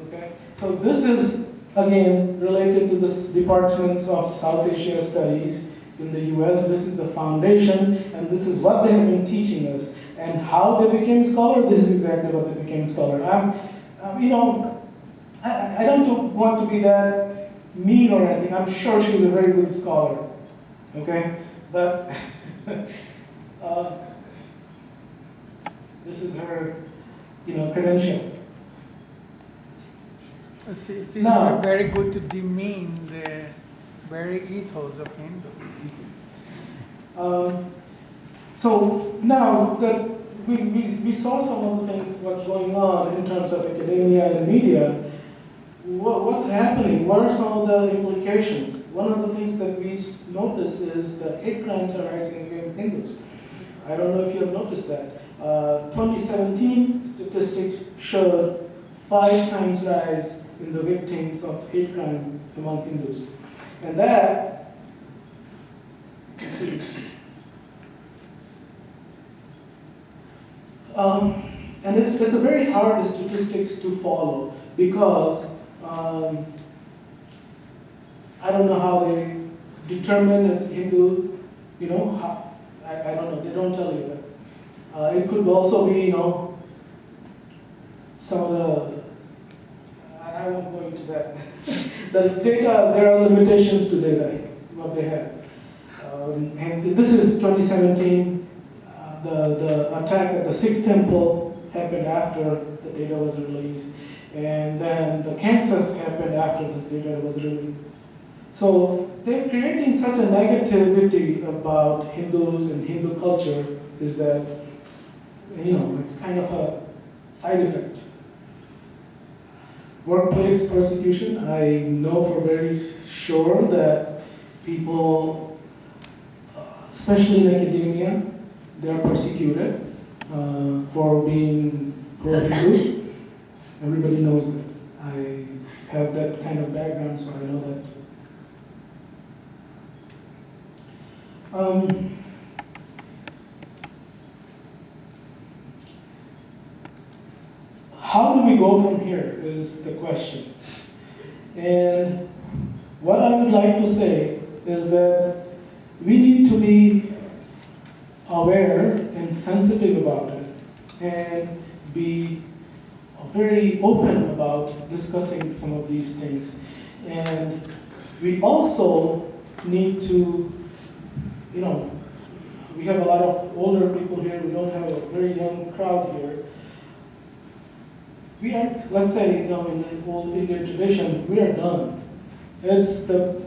Okay? So this is, again, related to the departments of South Asia Studies in the US. This is the foundation, and this is what they have been teaching us. And how they became scholar, this is exactly what they became scholar. I don't want to be that mean or anything. I'm sure she's a very good scholar, okay? But this is her, credential. She's Now- not very good to demean the very ethos of Hindus. So now that we saw some of the things, what's going on in terms of academia and media, what's happening? What are some of the implications? One of the things that we noticed is that hate crimes are rising against Hindus. I don't know if you have noticed that. 2017 statistics showed 5 times rise in the victims of hate crime among Hindus. And that, and it's a very hard statistics to follow because I don't know how they determine it's Hindu, I don't know, they don't tell you that. It could also be, some of the, I won't go into that. The data, there are limitations to data, what they have. And this is 2017. The attack at the Sikh temple happened after the data was released. And then the Kansas happened after this data was released. So they're creating such a negativity about Hindus and Hindu culture is that, it's kind of a side effect. Workplace persecution, I know for very sure that people, especially in academia, they are persecuted for being pro-Hindu. Everybody knows that. I have that kind of background, so I know that. How do we go from here is the question. And what I would like to say is that we need to be aware and sensitive about it and be very open about discussing some of these things. And we also need to, we have a lot of older people here, we don't have a very young crowd here. We are, let's say, in the old Indian tradition, we are done. It's the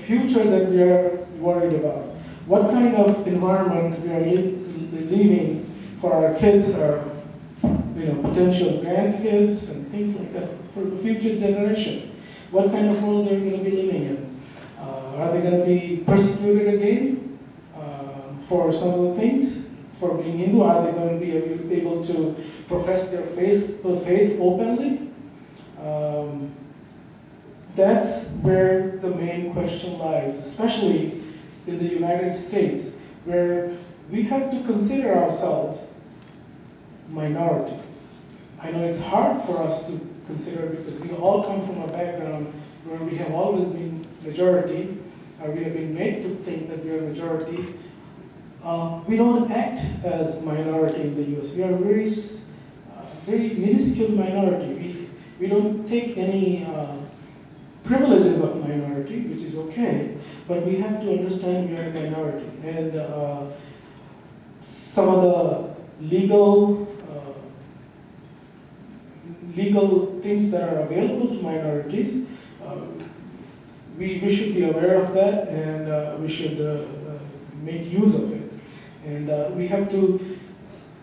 future that we are worried about. What kind of environment we are leaving for our kids, our potential grandkids and things like that for the future generation. What kind of world they're going to be living in? Are they going to be persecuted again for some of the things? For being Hindu, are they going to be able to profess their faith openly? That's where the main question lies, especially in the United States, where we have to consider ourselves minority. I know it's hard for us to consider because we all come from a background where we have always been majority, or we have been made to think that we are majority. We don't act as minority in the US. We are a very minuscule minority. We don't take any privileges of minority, which is okay, but we have to understand we are a minority. And some of the legal legal things that are available to minorities. We should be aware of that, and we should make use of it. And we have to,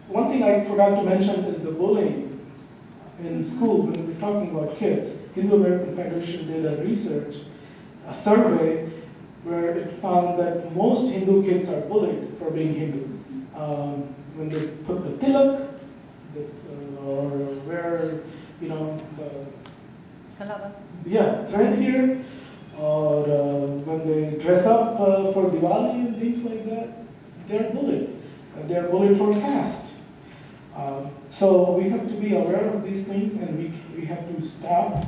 one thing I forgot to mention is the bullying in school. When we're talking about kids, Hindu American Federation did a survey, where it found that most Hindu kids are bullied for being Hindu. When they put the tilak, or wear, you know, the thread here, or when they dress up for Diwali and things like that, they're bullied. And they're bullied for caste. So we have to be aware of these things, and we have to stop,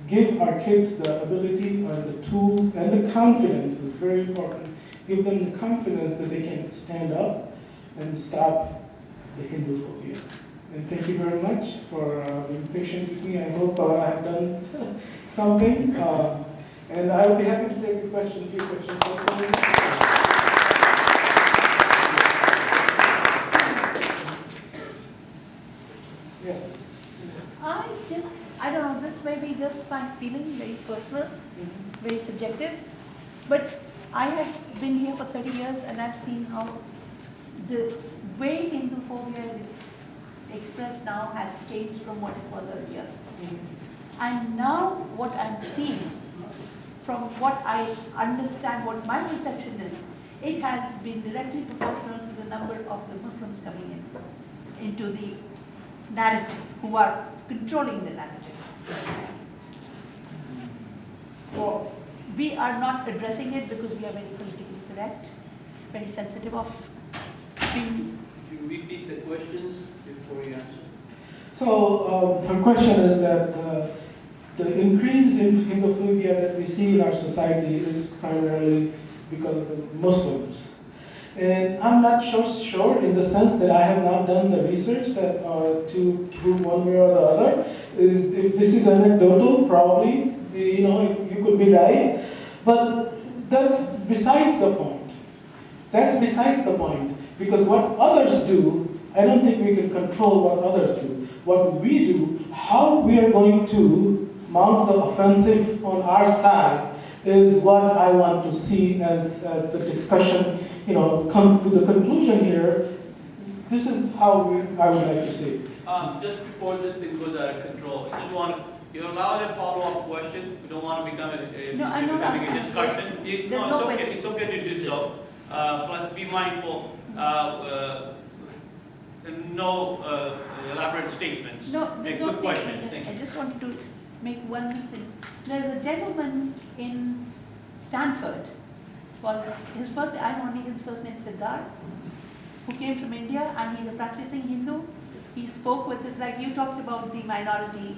give our kids the ability or the tools and the confidence is very important. Give them the confidence that they can stand up and stop the Hinduphobia. And thank you very much for being patient with me. I hope I have done something. And I will be happy to take a few questions. Yes. I don't know, this may be just my feeling, very personal, very subjective, but I have been here for 30 years and I've seen how the way Hinduphobia is expressed now has changed from what it was earlier. And now what I'm seeing, from what I understand, what my perception is, it has been directly proportional to the number of the Muslims coming into the narrative, who are controlling the narrative. Well, we are not addressing it because we are very politically correct, very sensitive of being. Could you repeat the questions before you answer? So her question is that the increase in Hinduphobia that we see in our society is primarily because of the Muslims. And I'm not sure in the sense that I have not done the research that to prove one way or the other. If this is anecdotal, probably, you could be right. But that's besides the point. That's besides the point. Because what others do, I don't think we can control what others do. What we do, how we are going to mount the offensive on our side is what I want to see as the discussion, come to the conclusion here. This is how I would like to see it. Just before this thing goes out of control, you're allowed a follow-up question. We don't want to become I'm not becoming asking a discussion. It's okay to do so. Plus, be mindful. No elaborate statements. No, there's no good question. statement. I just wanted to make one thing. There's a gentleman in Stanford, his first name is Siddharth, who came from India, and he's a practicing Hindu. He spoke with us, like you talked about the minority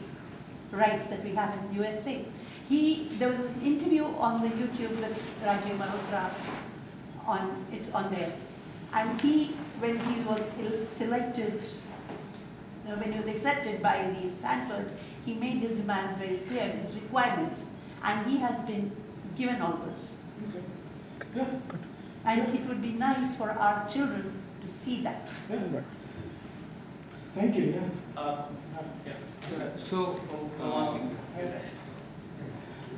rights that we have in USA. There was an interview on the YouTube with Rajay Malhotra, it's on there. And when he was selected, when he was accepted by the Stanford, he made his demands very clear, his requirements, and he has been given all this. Okay. Yeah. And it would be nice for our children to see that. Yeah. Thank you. So,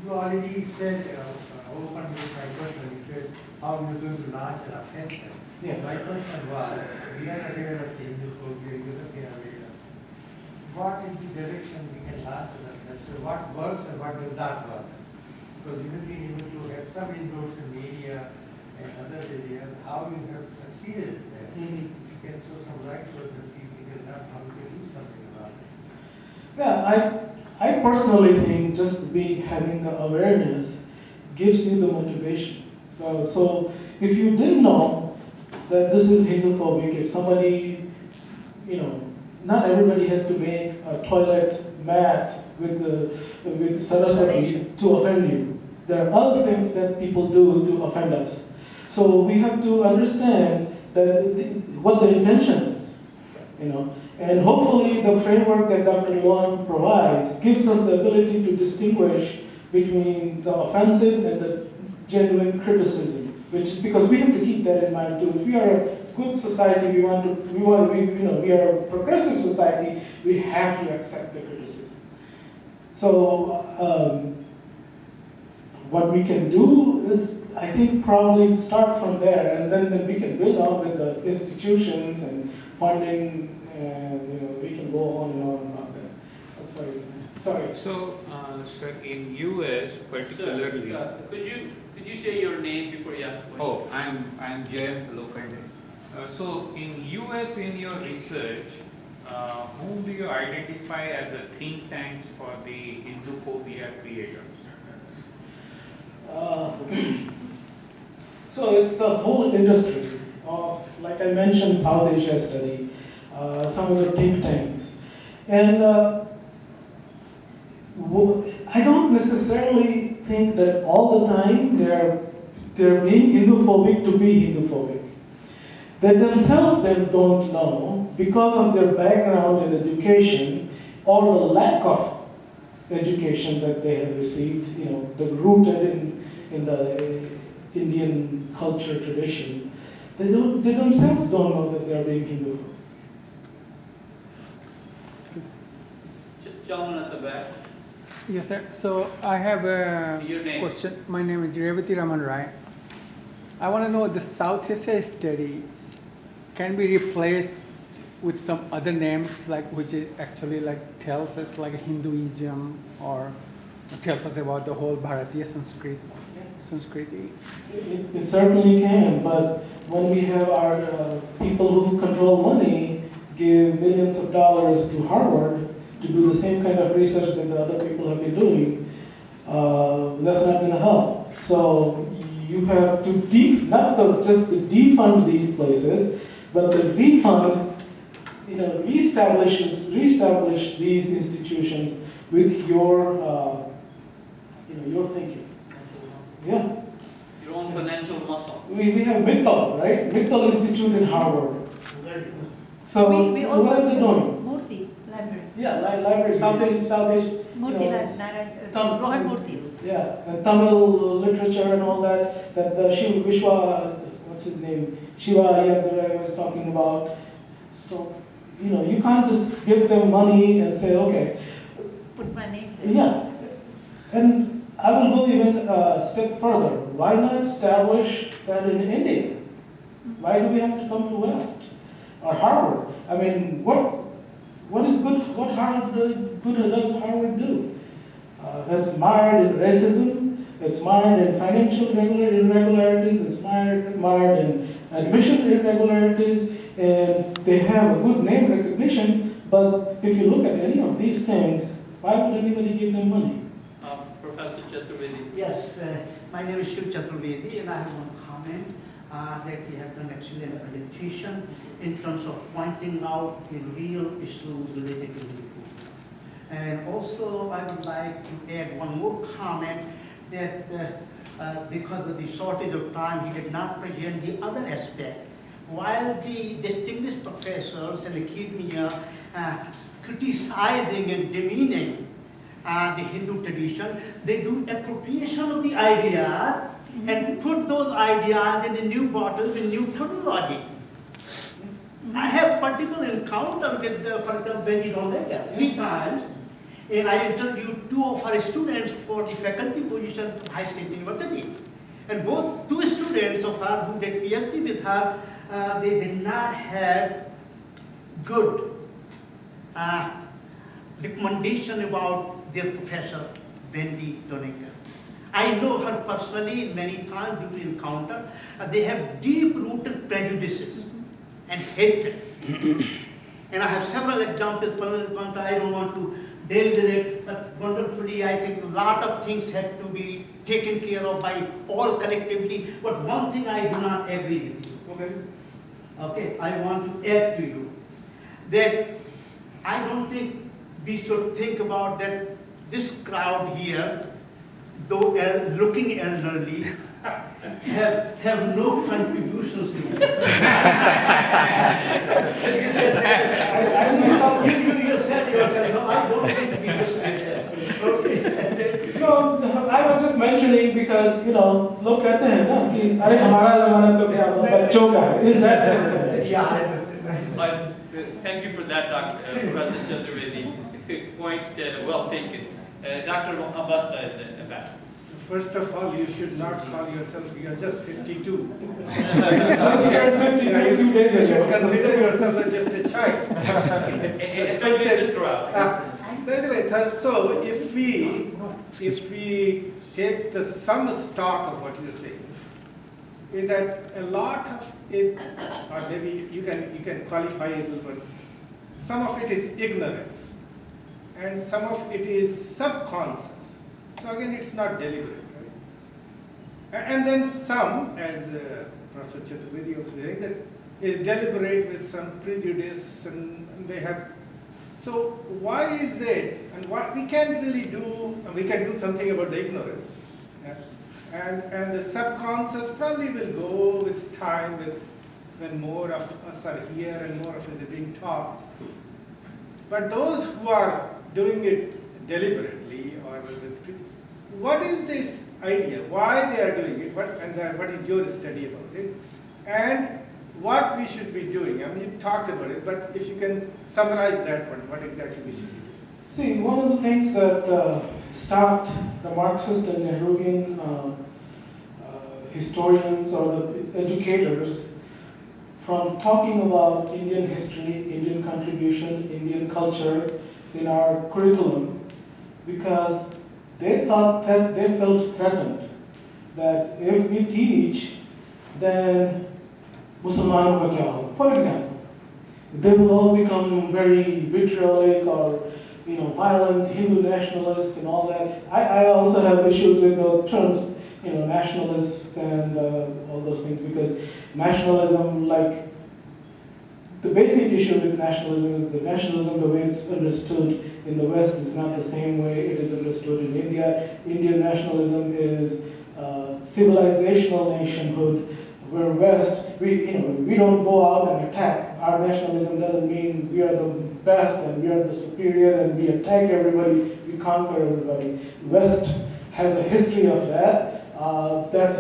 you already said, opened with my question, you said, how you going to launch an offensive. Yes. My question was, we are aware of the Hinduphobia, European aware. What is the direction we can launch an offensive? What works and what does not work? Because you have been able to have some inroads in media and other areas, how you have succeeded there. If you can show some light so that people can learn how to do something about it. Yeah, I personally think just having the awareness gives you the motivation. So if you didn't know that this is Hinduphobic, if somebody, not everybody has to make a toilet mat with Saraswati to offend you. There are other things that people do to offend us. So we have to understand that what the intention is, And hopefully the framework that Dr. Luan provides gives us the ability to distinguish between the offensive and the genuine criticism, which because we have to keep that in mind too. If we are a good society, we are a progressive society, we have to accept the criticism. So what we can do is, I think, probably start from there, and then we can build out with the institutions and funding, and we can go on and on about that. Oh, sorry. So, sir, in US particularly. Sir, could you say your name before you ask the question? Oh, I'm Jayant Lokande. So in US, in your research, whom do you identify as the think tanks for the Hinduphobia creators? So it's the whole industry of, like I mentioned, South Asia study, some of the think tanks. And I don't necessarily think that all the time they're being Hinduphobic to be Hinduphobic. They themselves don't know, because of their background in education or the lack of education that they have received, the rooted in the Indian culture tradition, they themselves don't know that they are being Hinduphobic. Gentleman at the back. Yes, sir. So I have a Your name. question. My name is Revati Raman Rai. I want to know the South Asia studies can be replaced with some other names, like which it actually like tells us like Hinduism or tells us about the whole Bharatiya Sanskriti. It certainly can, but when we have our people who control money give millions of dollars to Harvard to do the same kind of research that the other people have been doing, that's not going to help. So you have to just to defund these places, but to refund, reestablish these institutions with your thinking. Yeah. Your own financial muscle. We have Mittal, right? Mittal Institute in Harvard. So We also what are they doing? Murthy Library. Yeah, library, South Asia. Murthy Library, Rohan Murthis. Yeah, and Tamil literature and all that. That the Vishwa, what's his name? Shiva Ayyadurai was talking about. So, you can't just give them money and say, okay. Put my name there. Yeah, and I will go even a step further. Why not establish that in India? Why do we have to come to West or Harvard? I mean, what is good? What good does Harvard do? It's mired in racism. It's mired in financial irregularities. It's mired in admission irregularities, and they have a good name recognition. But if you look at any of these things, why would anybody give them money? Professor Chaturvedi. Yes, my name is Shiv Chaturvedi, and I have one comment that we have done actually an presentation in terms of pointing out the real issues related to food. And also, I would like to add one more comment that because of the shortage of time, he did not present the other aspect. While the distinguished professors and academia criticizing and demeaning the Hindu tradition, they do appropriation of the ideas and put those ideas in a new bottle with new terminology. I have particular encounter with, for example, Benny Donega 3 times, and I interviewed 2 of our students for the faculty position to High State University. And both 2 students of her who did PhD with her, they did not have good recommendation about their professor, Bendy Donega. I know her personally many times due to encounter. They have deep-rooted prejudices and hatred. And I have several examples, I don't want to deal with it, but wonderfully I think a lot of things have to be taken care of by all collectively. But one thing I do not agree with you. Okay, I want to add to you that I don't think we should think about that this crowd here, though looking elderly, have no contributions to it. You said that. You said yourself, no, I don't think we should say that. Okay. No, I was just mentioning because लोग कहते हैं ना कि अरे हमारा जमाना तो क्या बच्चों का है, in that sense. Yeah, I understand. Thank you for that, Dr. Professor Chaturvedi. Point well taken. Dr. Ambasta is back. First of all, you should not call yourself, you are just 52. Just turned 52 a few days You ago. should consider yourself as just a child. Especially in this crowd. Anyway, so if we take some stock of what you're saying, is that a lot of it, or maybe you can qualify it a little bit, some of it is ignorance, and some of it is subconscious. So again, it's not deliberate, right? And then some, as Professor Chaturvedi was saying, that is deliberate with some prejudice, and they have. So why is it? And what we can't really do, we can do something about the ignorance, and the subconscious probably will go with time, when more of us are here and more of us are being taught. But those who are doing it deliberately or with, what is this idea? Why they are doing it? What is your study about it? And what we should be doing? I mean, you talked about it, but if you can summarize that one, what exactly we should be doing? See, one of the things that stopped the Marxist and Nehruvian historians or the educators from talking about Indian history, Indian contribution, Indian culture in our curriculum, because they thought that they felt threatened that if we teach, then Musliman ka kya hoga? For example, they will all become very vitriolic or violent Hindu nationalists and all that. I also have issues with the terms, nationalists and all those things, because nationalism, like the basic issue with nationalism is the nationalism, the way it's understood in the West is not the same way it is understood in India. Indian nationalism is civilizational nationhood, where West, we don't go out and attack. Our nationalism doesn't mean we are the best and we are the superior and we attack everybody, we conquer everybody. West has a history of that. That's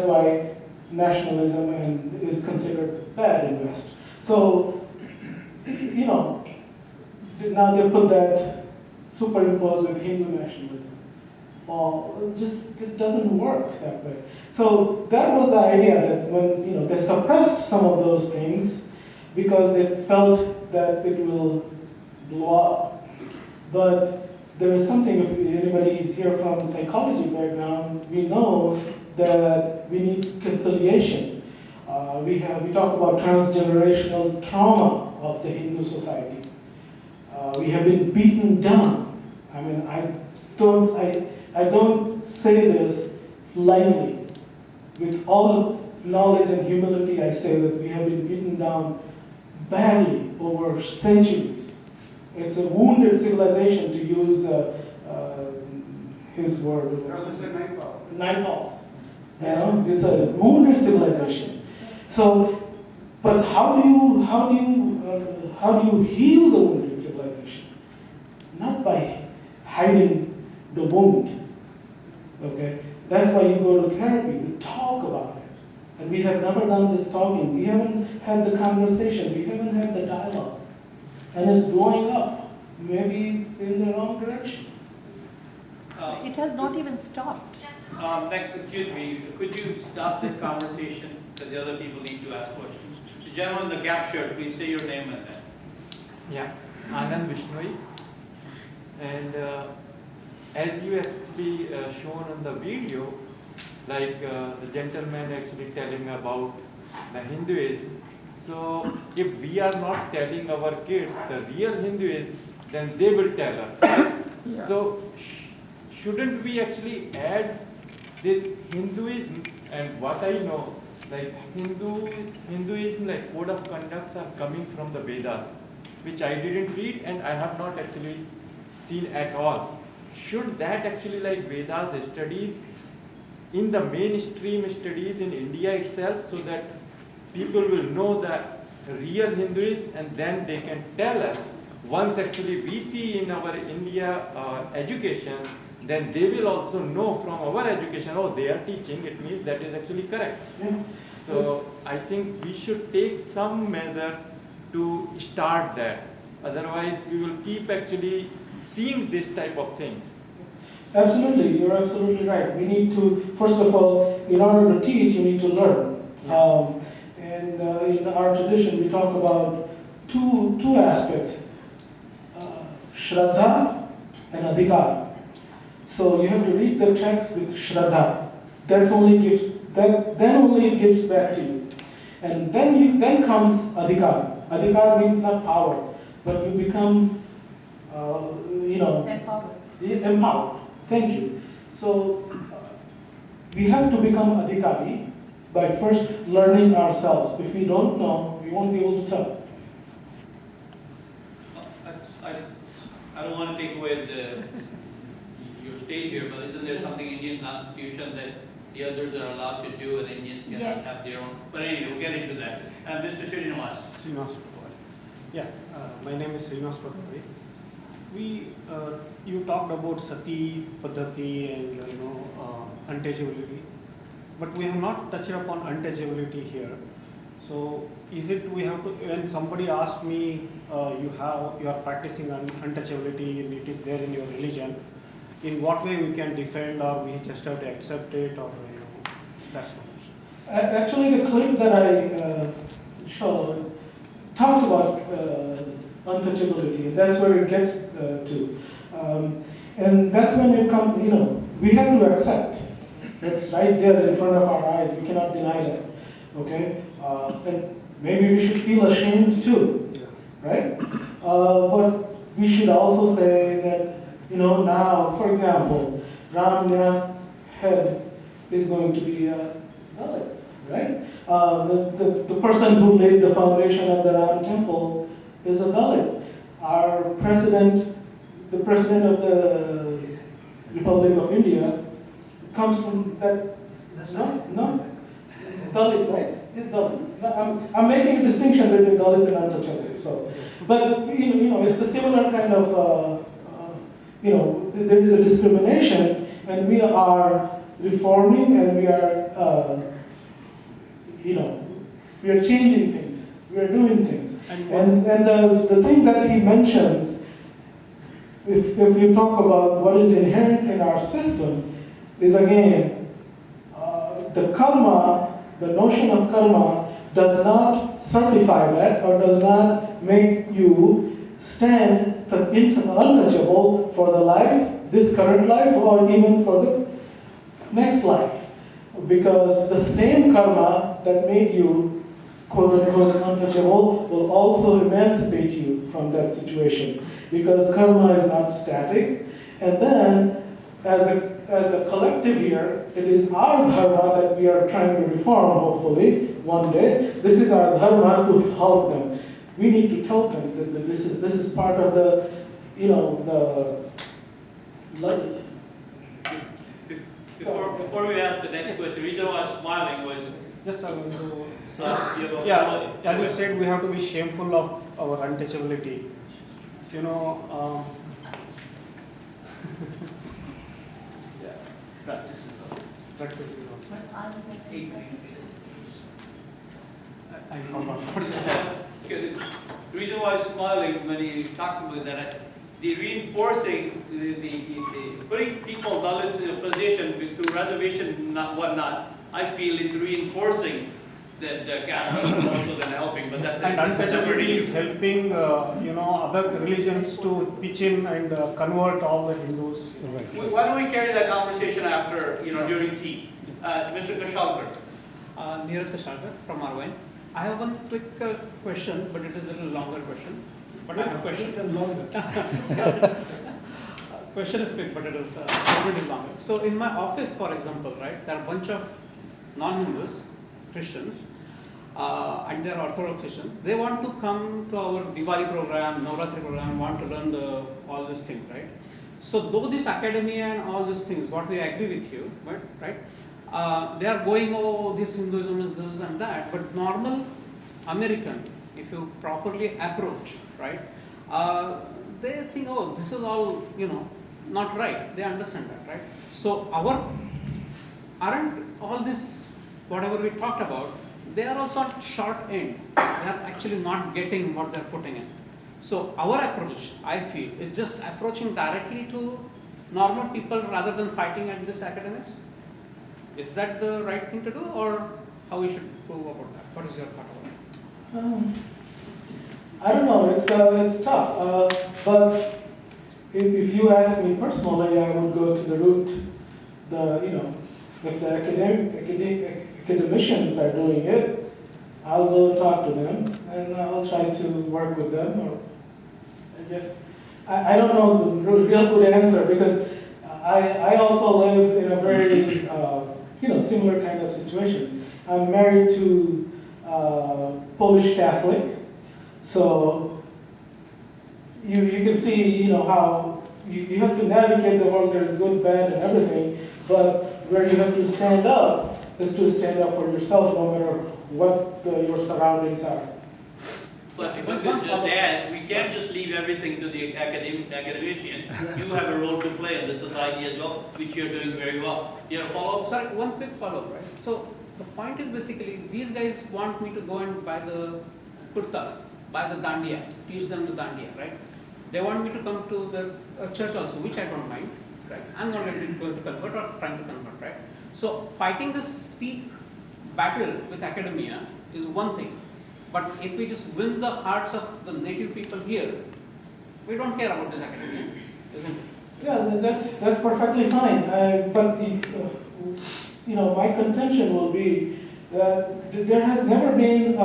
why nationalism is considered bad in West. So, now they put that superimposed with Hindu nationalism. It doesn't work that way. So that was the idea, that when they suppressed some of those things because they felt that it will blow up. But there is something, if anybody is here from psychology background, we know that we need conciliation. We talk about transgenerational trauma of the Hindu society. We have been beaten down. I mean, I don't say this lightly. With all knowledge and humility, I say that we have been beaten down badly over centuries. It's a wounded civilization, to use his word. Naipaul's. It's a wounded civilization. So, but how do you heal the wounded civilization? Not by hiding the wound. Okay, that's why you go to therapy, to talk about it. And we have never done this talking. We haven't had the conversation. We haven't had the dialogue. And it's blowing up, maybe in the wrong direction. It has not even stopped. Excuse me, could you stop this conversation, because the other people need to ask questions? The gentleman in the gap shirt, please say your name and then. Yeah, Anand Vishnoi. And as you actually shown on the video, like the gentleman actually telling about the Hinduism. So if we are not telling our kids the real Hinduism, then they will tell us. Yeah. So shouldn't we actually add this Hinduism? And what I know, like Hinduism, like code of conducts are coming from the Vedas, which I didn't read and I have not actually seen at all. Should that actually, like Vedas studies in the mainstream studies in India itself, so that people will know the real Hinduism, and then they can tell us, once actually we see in our India education then they will also know from our education, oh, they are teaching, it means that is actually correct. Yeah. So I think we should take some measure to start that. Otherwise, we will keep actually seeing this type of thing. Absolutely, you're absolutely right. We need to, first of all, in order to teach, you need to learn. And in our tradition, we talk about two aspects, Shraddha and Adhikar. So you have to read the text with Shraddha. Then only it gives back to you. And then comes Adhikar. Adhikar means not power, but you become, empowered. Thank you. So we have to become Adhikari by first learning ourselves. If we don't know, we won't be able to tell. I don't want to take away your stage here, but isn't there something in Indian constitution that the others are allowed to do and Indians cannot Yes. have their own? But anyway, we'll get into that. Mr. Srinivas. Yeah, my name is Srinivas Patwari. You talked about sati, paddhati, and untouchability, but we have not touched upon untouchability here. So, is it we have to? When somebody asks me, you are practicing untouchability and it is there in your religion, in what way we can defend, or we just have to accept it, or that's the question. Actually, the clip that I showed talks about untouchability, and that's where it gets to. And that's when it comes, we have to accept. It's right there in front of our eyes. We cannot deny that. Okay? And maybe we should feel ashamed too. Right? But we should also say that, now, for example, Ram Nyas head is going to be Dalit. Right? The person who laid the foundation of the Ram temple is a Dalit. Our president, the president of the Republic of India, comes from that. No, Dalit, right? He's Dalit. I'm making a distinction between Dalit and untouchable. So, but it's the similar kind of there is a discrimination, and we are reforming, and we are we are changing things, we are doing things. And the thing that he mentions, if you talk about what is inherent in our system, is again, the karma, the notion of karma does not certify that, or does not make you stand untouchable for the life, this current life, or even for the next life. Because the same karma that made you quote-unquote untouchable will also emancipate you from that situation. Because karma is not static. And then, as a collective here, it is our dharma that we are trying to reform, hopefully, one day. This is our dharma to help them. We need to tell them that this is part of the, Before we ask the next question, the reason why I was smiling was just as you said, we have to be shameful of our untouchability. practice. I forgot. The reason why I was smiling when he talked about that, the reinforcing, the putting people Dalits in a position through reservation, whatnot, I feel it's reinforcing the caste also than helping, but that's a separate untouchability is issue. helping, other religions to pitch in and convert all the Hindus. Why don't we carry that conversation after, during tea? Mr. Kashalkar. Neeraj Kashalkar from Arvind. I have one quick question, but it is a little longer question. But I have a question. Question is quick, but it is a little longer. So in my office, for example, right, there are a bunch of non-Hindus, Christians, and they are Orthodox Christians. They want to come to our Diwali program, Navratri program, want to learn all these things, right? So though this Acadamia and all these things, what we agree with you, but right, they are going, oh, this Hinduism is this and that, but normal American, if you properly approach, right, they think, oh, this is all, not right. They understand that, right? So aren't all this, whatever we talked about, they are also on short end. They are actually not getting what they're putting in. So our approach, I feel, is just approaching directly to normal people rather than fighting at this academics. Is that the right thing to do, or how we should go about that? What is your thought about it? I don't know. It's tough. But if you ask me personally, I would go to the route. If the academicians are doing it, I'll go talk to them and I'll try to work with them. Or I guess I don't know the real good answer, because I also live in a very similar kind of situation. I'm married to Polish Catholic, so you can see how you have to navigate the world. There's good, bad, and everything, but where you have to stand up is to stand up for yourself, no matter what your surroundings are. But if I could just add, we can't just leave everything to the academician. You have a role to play in the society as well, which you're doing very well. You have a follow-up? Sorry, one quick follow-up, right? So the point is basically, these guys want me to go and buy the kurta, buy the dandiya, teach them the dandiya, right? They want me to come to the church also, which I don't mind, right? I'm not going to convert or trying to convert, right? So fighting this peak battle with academia is one thing. But if we just win the hearts of the native people here, we don't care about this academia, isn't it? Yeah, that's perfectly fine. But my contention will be that there has never been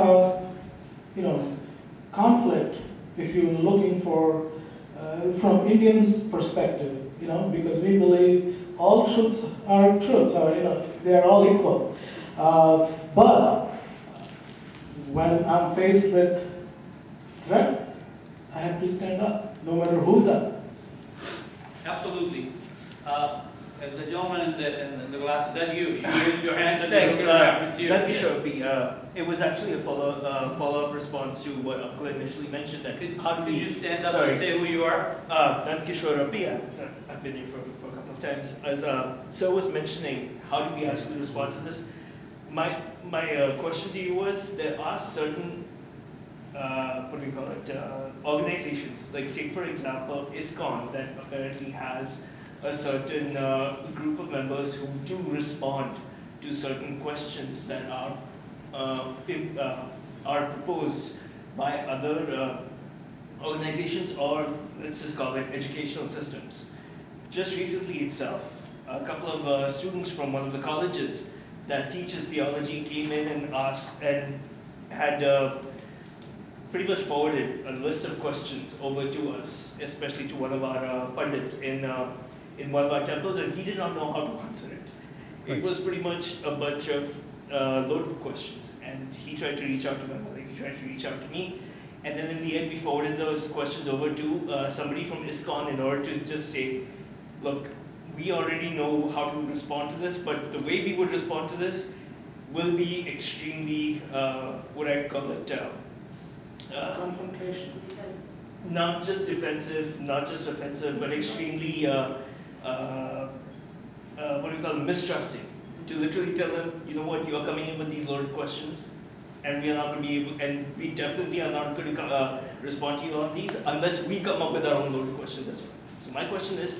conflict, if you're looking for from Indians' perspective, because we believe all truths are truths, or they are all equal. But when I'm faced with threat, I have to stand up, no matter who does. Absolutely. The gentleman in the glass, that you raised your hand. Thanks. It was actually a follow-up response to what Uncle initially mentioned. That Could you stand up and say who you are? I've been here for a couple of times. As Sir was mentioning, how do we actually respond to this? My question to you was, there are certain organizations, like take for example ISKCON, that apparently has a certain group of members who do respond to certain questions that are proposed by other organizations, or let's just call it educational systems. Just recently itself, a couple of students from one of the colleges that teaches theology came in and asked and had pretty much forwarded a list of questions over to us, especially to one of our pundits in one of our temples, and he did not know how to answer it. It was pretty much a bunch of loaded questions, and he tried to reach out to my mother, he tried to reach out to me, and then in the end we forwarded those questions over to somebody from ISKCON in order to just say, look, we already know how to respond to this, but the way we would respond to this will be extremely, what I call it, confrontation. Not just defensive, not just offensive, but extremely, what do you call it, mistrusting. To literally tell them, you know what, you are coming in with these loaded questions, and we are not going to be able, and we definitely are not going to respond to you on these unless we come up with our own loaded questions as well. So my question is,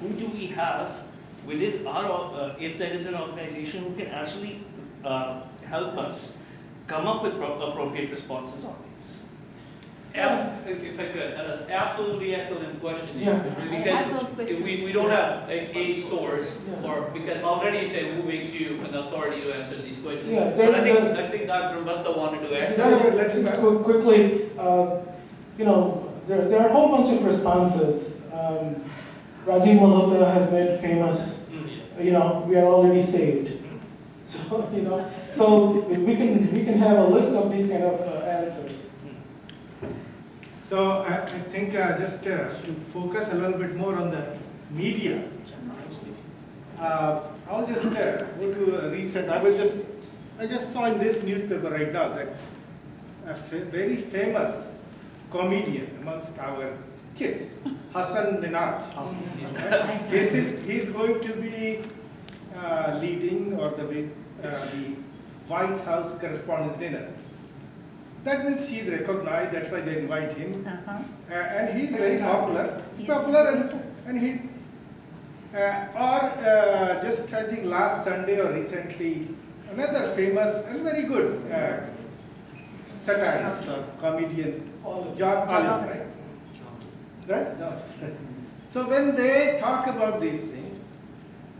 who do we have within our, if there is an organization who can actually help us come up with appropriate responses on these? If I could, absolutely excellent question. Yeah. Because we don't have a source, or because already you said who makes you an authority to answer these questions. Yeah, but I think Dr. Masta wanted to answer. Just quickly, there are a whole bunch of responses. Rajiv Malhotra has made famous, we are already saved. So we can have a list of these kind of answers. So I think just to focus a little bit more on the media, I'll just go to recent. I just saw in this newspaper right now that a very famous comedian amongst our kids, Hassan Minaj. He's going to be leading or the White House Correspondents' Dinner. That means he's recognized, that's why they invite him. And he's very popular. He's popular and he, just I think last Sunday or recently, another famous and very good satirist or comedian, John Olive, right? Right? No. So when they talk about these things,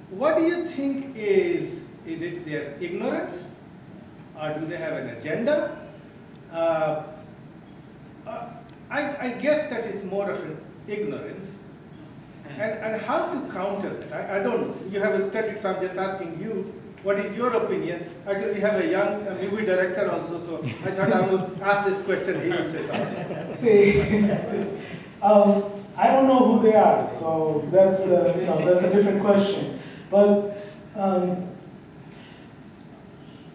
what do you think is it their ignorance or do they have an agenda? I guess that is more of an ignorance. And how to counter that? I don't know. You have studied, so I'm just asking you, what is your opinion? Actually, we have a young movie director also, so I thought I would ask this question, he will say something. See, I don't know who they are, so that's that's a different question. But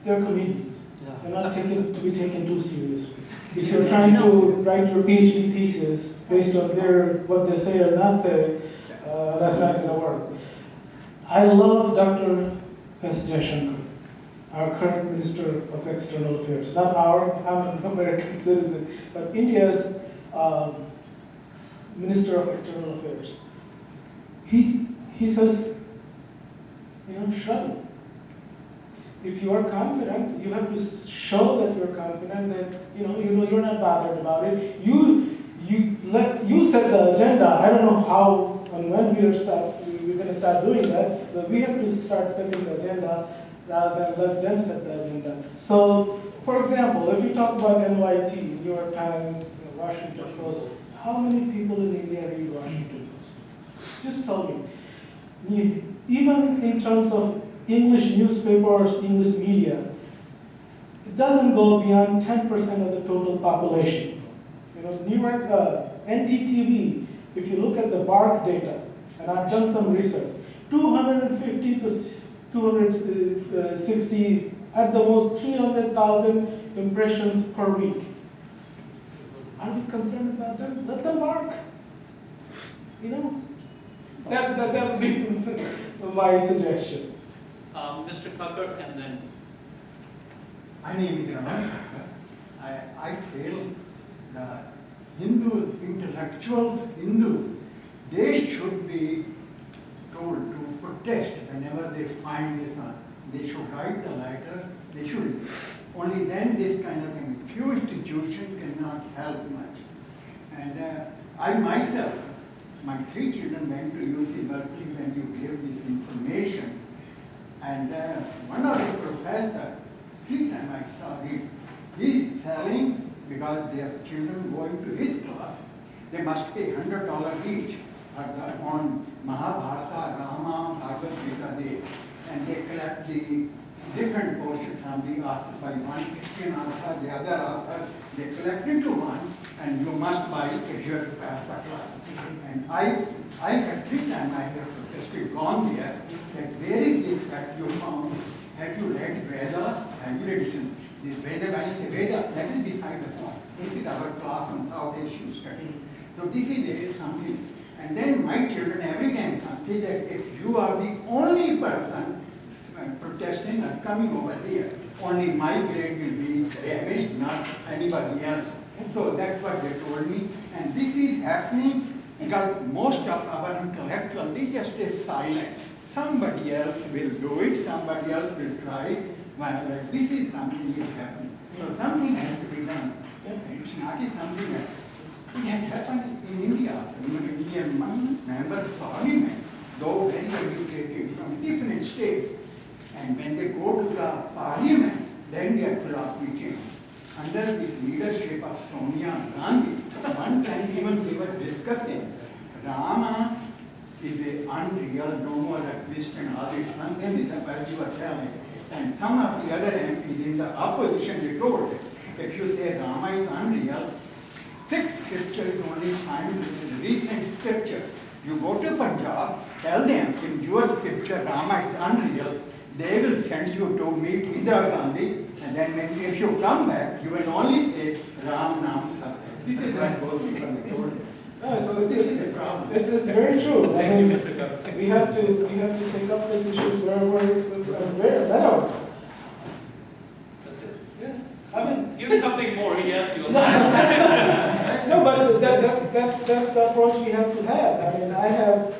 they're comedians. They're not to be taken too seriously. If you're trying to write your PhD thesis based on what they say or not say, that's not going to work. I love Dr. S. Jaishankar, our current Minister of External Affairs. Not I'm an American citizen, but India's Minister of External Affairs. He says, shut up. If you are confident, you have to show that you're confident that you're not bothered about it. You set the agenda. I don't know how and when we're going to start doing that, but we have to start setting the agenda rather than let them set the agenda. So, for example, if you talk about NYT, New York Times, Washington Post, how many people in India read Washington Post? Just tell me. Even in terms of English newspapers, English media, it doesn't go beyond 10% of the total population. New York, NDTV, if you look at the BARC data, and I've done some research, 250 to 260, at the most 300,000 impressions per week. Are we concerned about them? Let them work. That would be my suggestion. Mr. Tucker, and then. My name is Raman. I feel the Hindus, intellectuals, Hindus, they should be told to protest whenever they find this one. They should write the letter. They should. Only then this kind of thing. Few institutions cannot help much. And I myself, my 3 children went to UC Berkeley when you gave this information. And one of the professors, 3 times I saw him, he's selling, because their children going to his class, they must pay $100 each on Mahabharata, Rama, Bhagavad Gita Day. And they collect the different portions from the author, by one Christian author, the other author, they collect into one, and you must buy if you have to pass the class. And I had 3 times I have protested, gone there, that where is this that you found? Have you read Veda? Have you read this Veda? When you say Veda, that is beside the point. This is our class on South Asian study. So this is something. And then my children every time say that if you are the only person protesting and coming over here, only my grade will be damaged, not anybody else. So that's what they told me. And this is happening because most of our intellectuals, they just stay silent. Somebody else will do it, somebody else will try it. Well, this is something that is happening. So something has to be done. It's not something that it has happened in India also. Indian member of parliament, though very educated from different states, and when they go to the parliament, then their philosophy changed. Under this leadership of Sonia Gandhi, one time even we were discussing Rama is a unreal, no more existent, all this one. This is what you were telling. And some of the other MPs in the opposition, they told, if you say Rama is unreal, 6 scripture is only found in recent scripture. You go to Punjab, tell them in your scripture Rama is unreal, they will send you to meet Indira Gandhi, and then if you come back, you will only say Ram Nam Satya. This is what those people told. No, So this is the problem. it's very true. I mean, we have to take up these issues wherever. Yeah, I mean. Give him something more, he has to. No, but that's the approach we have to have. I mean, I have,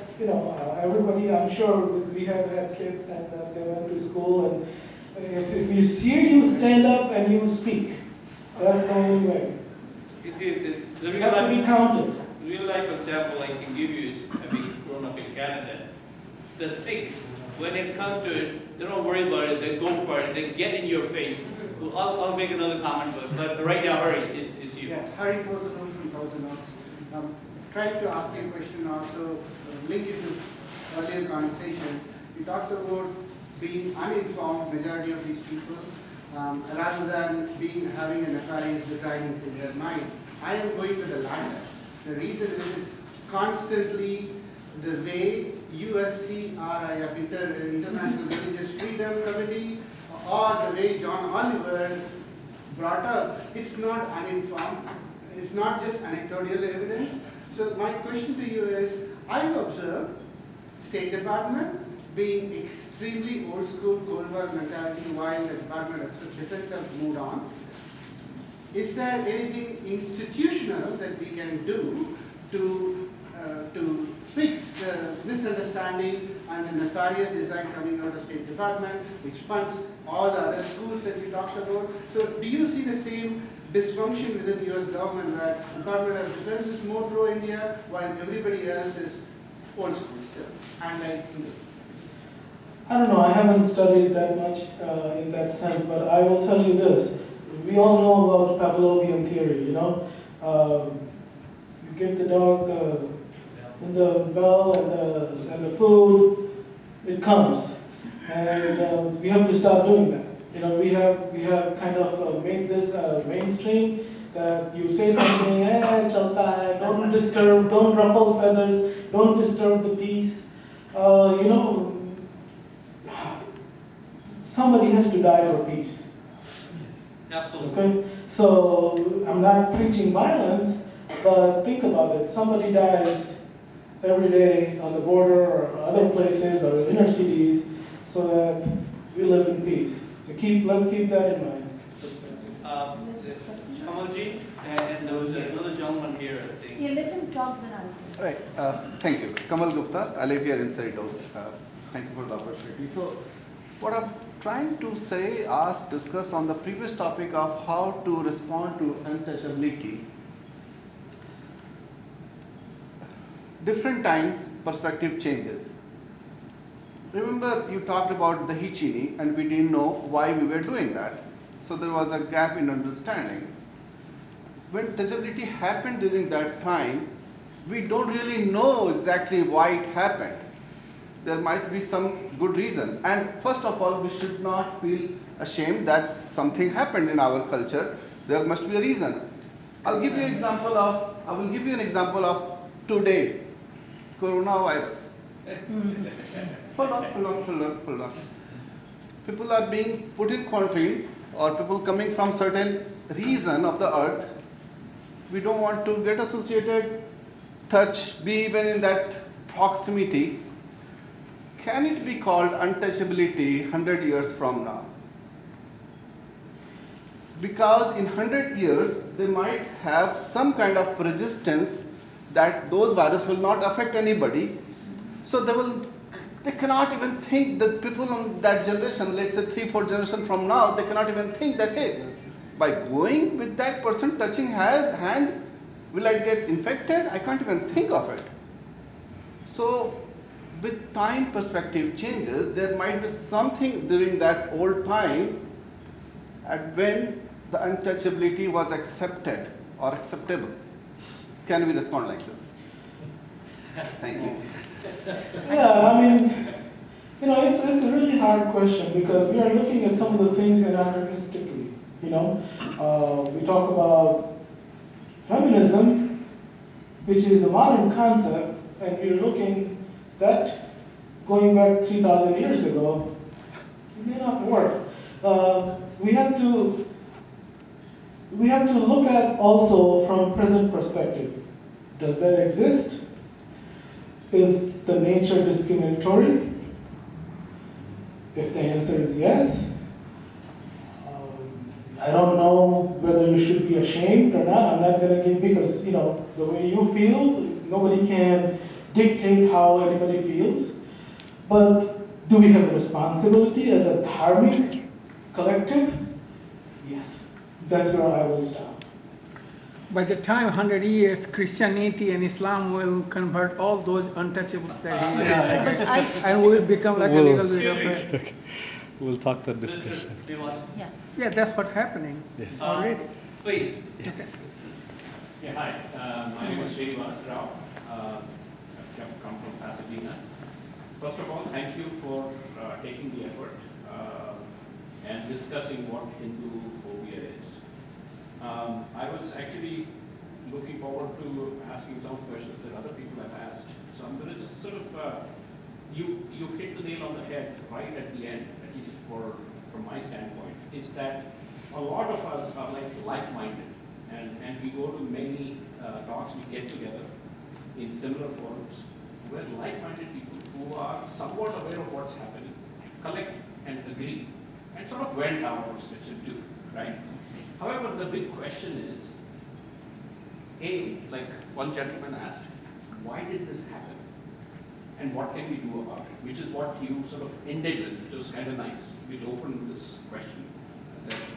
everybody, I'm sure we have had kids and they went to school, and if you see you stand up and you speak, that's the only way. The You have to be counted. real life example I can give you is, having grown up in Canada, the Sikhs, when it comes to it, they don't worry about it, they go for it, they get in your face. So I'll make another comment, but right now, Harry, it's you. Yeah, Harry Potter from Thousand Oaks. Tried to ask you a question also, link it to earlier conversation. You talked about being uninformed, majority of these people, rather than having a nefarious design in their mind. I am going to the latter. The reason is it's constantly the way USCRI of International Religious Freedom Committee, or the way John Oliver brought up, it's not uninformed, it's not just anecdotal evidence. So my question to you is, I've observed State Department being extremely old school Cold War mentality while the Department of Defense has moved on. Is there anything institutional that we can do to fix the misunderstanding and the nefarious design coming out of State Department, which funds all the other schools that we talked about? So do you see the same dysfunction within the US government where Department of Defense is more pro-India while everybody else is old school still? And I don't know, I haven't studied that much in that sense, but I will tell you this. We all know about Pavlovian theory, you give the dog the bell and the food, it comes. And we have to stop doing that. We have kind of made this mainstream that you say something, chalta hai, don't disturb, don't ruffle feathers, don't disturb the peace. Somebody has to die for peace. Absolutely. Okay? So I'm not preaching violence, but think about it. Somebody dies every day on the border or other places or inner cities so that we live in peace. So let's keep that in mind. Kamalji, and there was another gentleman here, I think. Yeah, let him talk then I'll. Right. Thank you. Kamal Gupta. I live here in Cerritos. Thank you for the opportunity. So, what I'm trying to discuss on the previous topic of how to respond to untouchability. Different times, perspective changes. Remember, you talked about the Hichini, and we didn't know why we were doing that. So there was a gap in understanding. When touchability happened during that time, we don't really know exactly why it happened. There might be some good reason. And first of all, we should not feel ashamed that something happened in our culture. There must be a reason. I will give you an example of 2 days. Coronavirus. Hold on. People are being put in quarantine, or people coming from certain region of the earth. We don't want to get associated, touch, be even in that proximity. Can it be called untouchability 100 years from now? Because in 100 years, they might have some kind of resistance that those viruses will not affect anybody. So they cannot even think that people on that generation, let's say 3-4 generations from now, they cannot even think that, hey, by going with that person, touching hand, will I get infected? I can't even think of it. So with time perspective changes, there might be something during that old time at when the untouchability was accepted or acceptable. Can we respond like this? Thank you. Yeah, I mean, it's a really hard question because we are looking at some of the things anachronistically. We talk about feminism, which is a modern concept, and we're looking that going back 3,000 years ago, it may not work. We have to look at also from present perspective. Does that exist? Is the nature discriminatory? If the answer is yes, I don't know whether you should be ashamed or not. I'm not going to give, because the way you feel, nobody can dictate how anybody feels. But do we have a responsibility as a dharmic collective? Yes. That's where I will stop. By the time 100 years, Christianity and Islam will convert all those untouchables that he has, and we will become like a little bit of a... We'll talk that discussion. Yeah, that's what's happening already. Please. Yes. Yeah, hi. My name is Srinivas Rao. I've come from Pasadena. First of all, thank you for taking the effort and discussing what Hinduphobia is. I was actually looking forward to asking some questions that other people have asked. So I'm going to just sort of, you hit the nail on the head right at the end, at least from my standpoint, is that a lot of us are like-minded, and we go to many talks, we get together in similar forums where like-minded people who are somewhat aware of what's happening collect and agree and sort of went our perspective too, right? However, the big question is, like one gentleman asked, why did this happen? And what can we do about it? Which is what you sort of ended with, which was kind of nice, which opened this question session.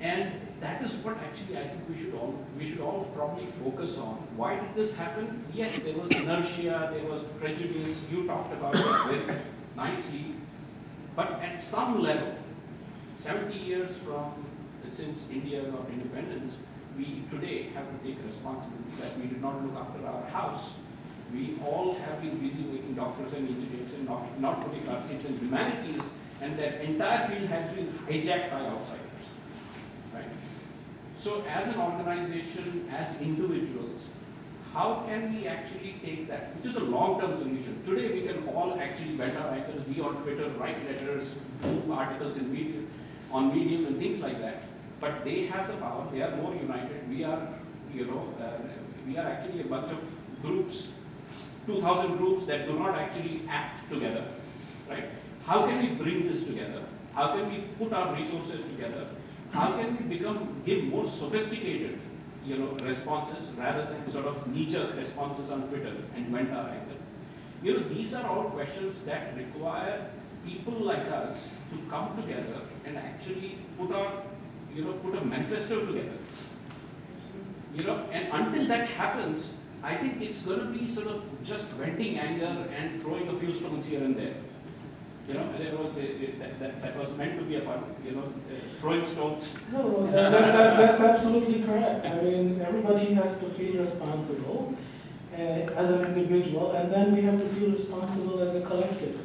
And that is what actually I think we should all probably focus on. Why did this happen? Yes, there was inertia, there was prejudice, you talked about it very nicely. But at some level, 70 years since India got independence, we today have to take responsibility that we did not look after our house. We all have been busy making doctors and engineers and not putting our kids in humanities, and that entire field has been hijacked by outsiders, right? So as an organization, as individuals, how can we actually take that, which is a long-term solution? Today we can all actually bend our ankles, be on Twitter, write letters, do articles in Medium, on Medium and things like that. But they have the power, they are more united. We are, we are actually a bunch of groups, 2,000 groups that do not actually act together, right? How can we bring this together? How can we put our resources together? How can we give more sophisticated, responses rather than sort of knee-jerk responses on Twitter and vent our anger? These are all questions that require people like us to come together and actually put a manifesto together. And until that happens, I think it's going to be sort of just venting anger and throwing a few stones here and there. That was meant to be a pun, throwing stones. No, that's absolutely correct. I mean, everybody has to feel responsible as an individual, and then we have to feel responsible as a collective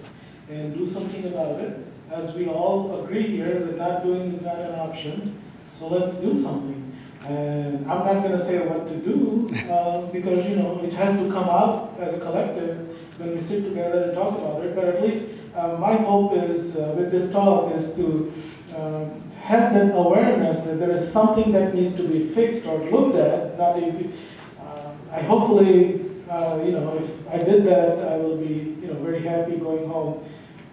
and do something about it. As we all agree here that not doing is not an option, so let's do something. And I'm not going to say what to do because it has to come out as a collective when we sit together and talk about it. But at least my hope is with this talk is to have that awareness that there is something that needs to be fixed or looked at. Not if I hopefully if I did that, I will be very happy going home,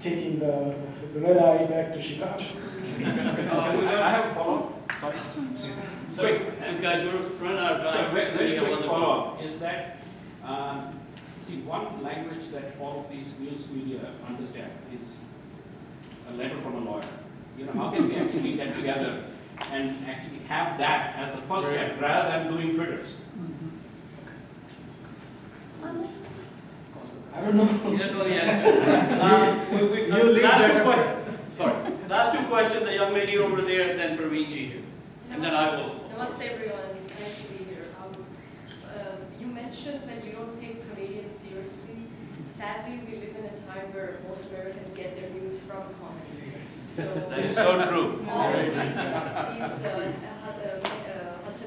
taking the red eye back to Chicago. I have a follow-up. Sorry, guys, we're running out of time. Very quick follow-up is that, see, one language that all of these news media understand is a letter from a lawyer. How can we actually get together and actually have that as the first step rather than doing Twitters? I don't know. You don't know the answer. Last two questions, the young lady over there, and then Praveenji here. And then I will. Namaste everyone, nice to be here. You mentioned that you don't take comedians seriously. Sadly, we live in a time where most Americans get their news from comedy. So that is so true. All of these Hassan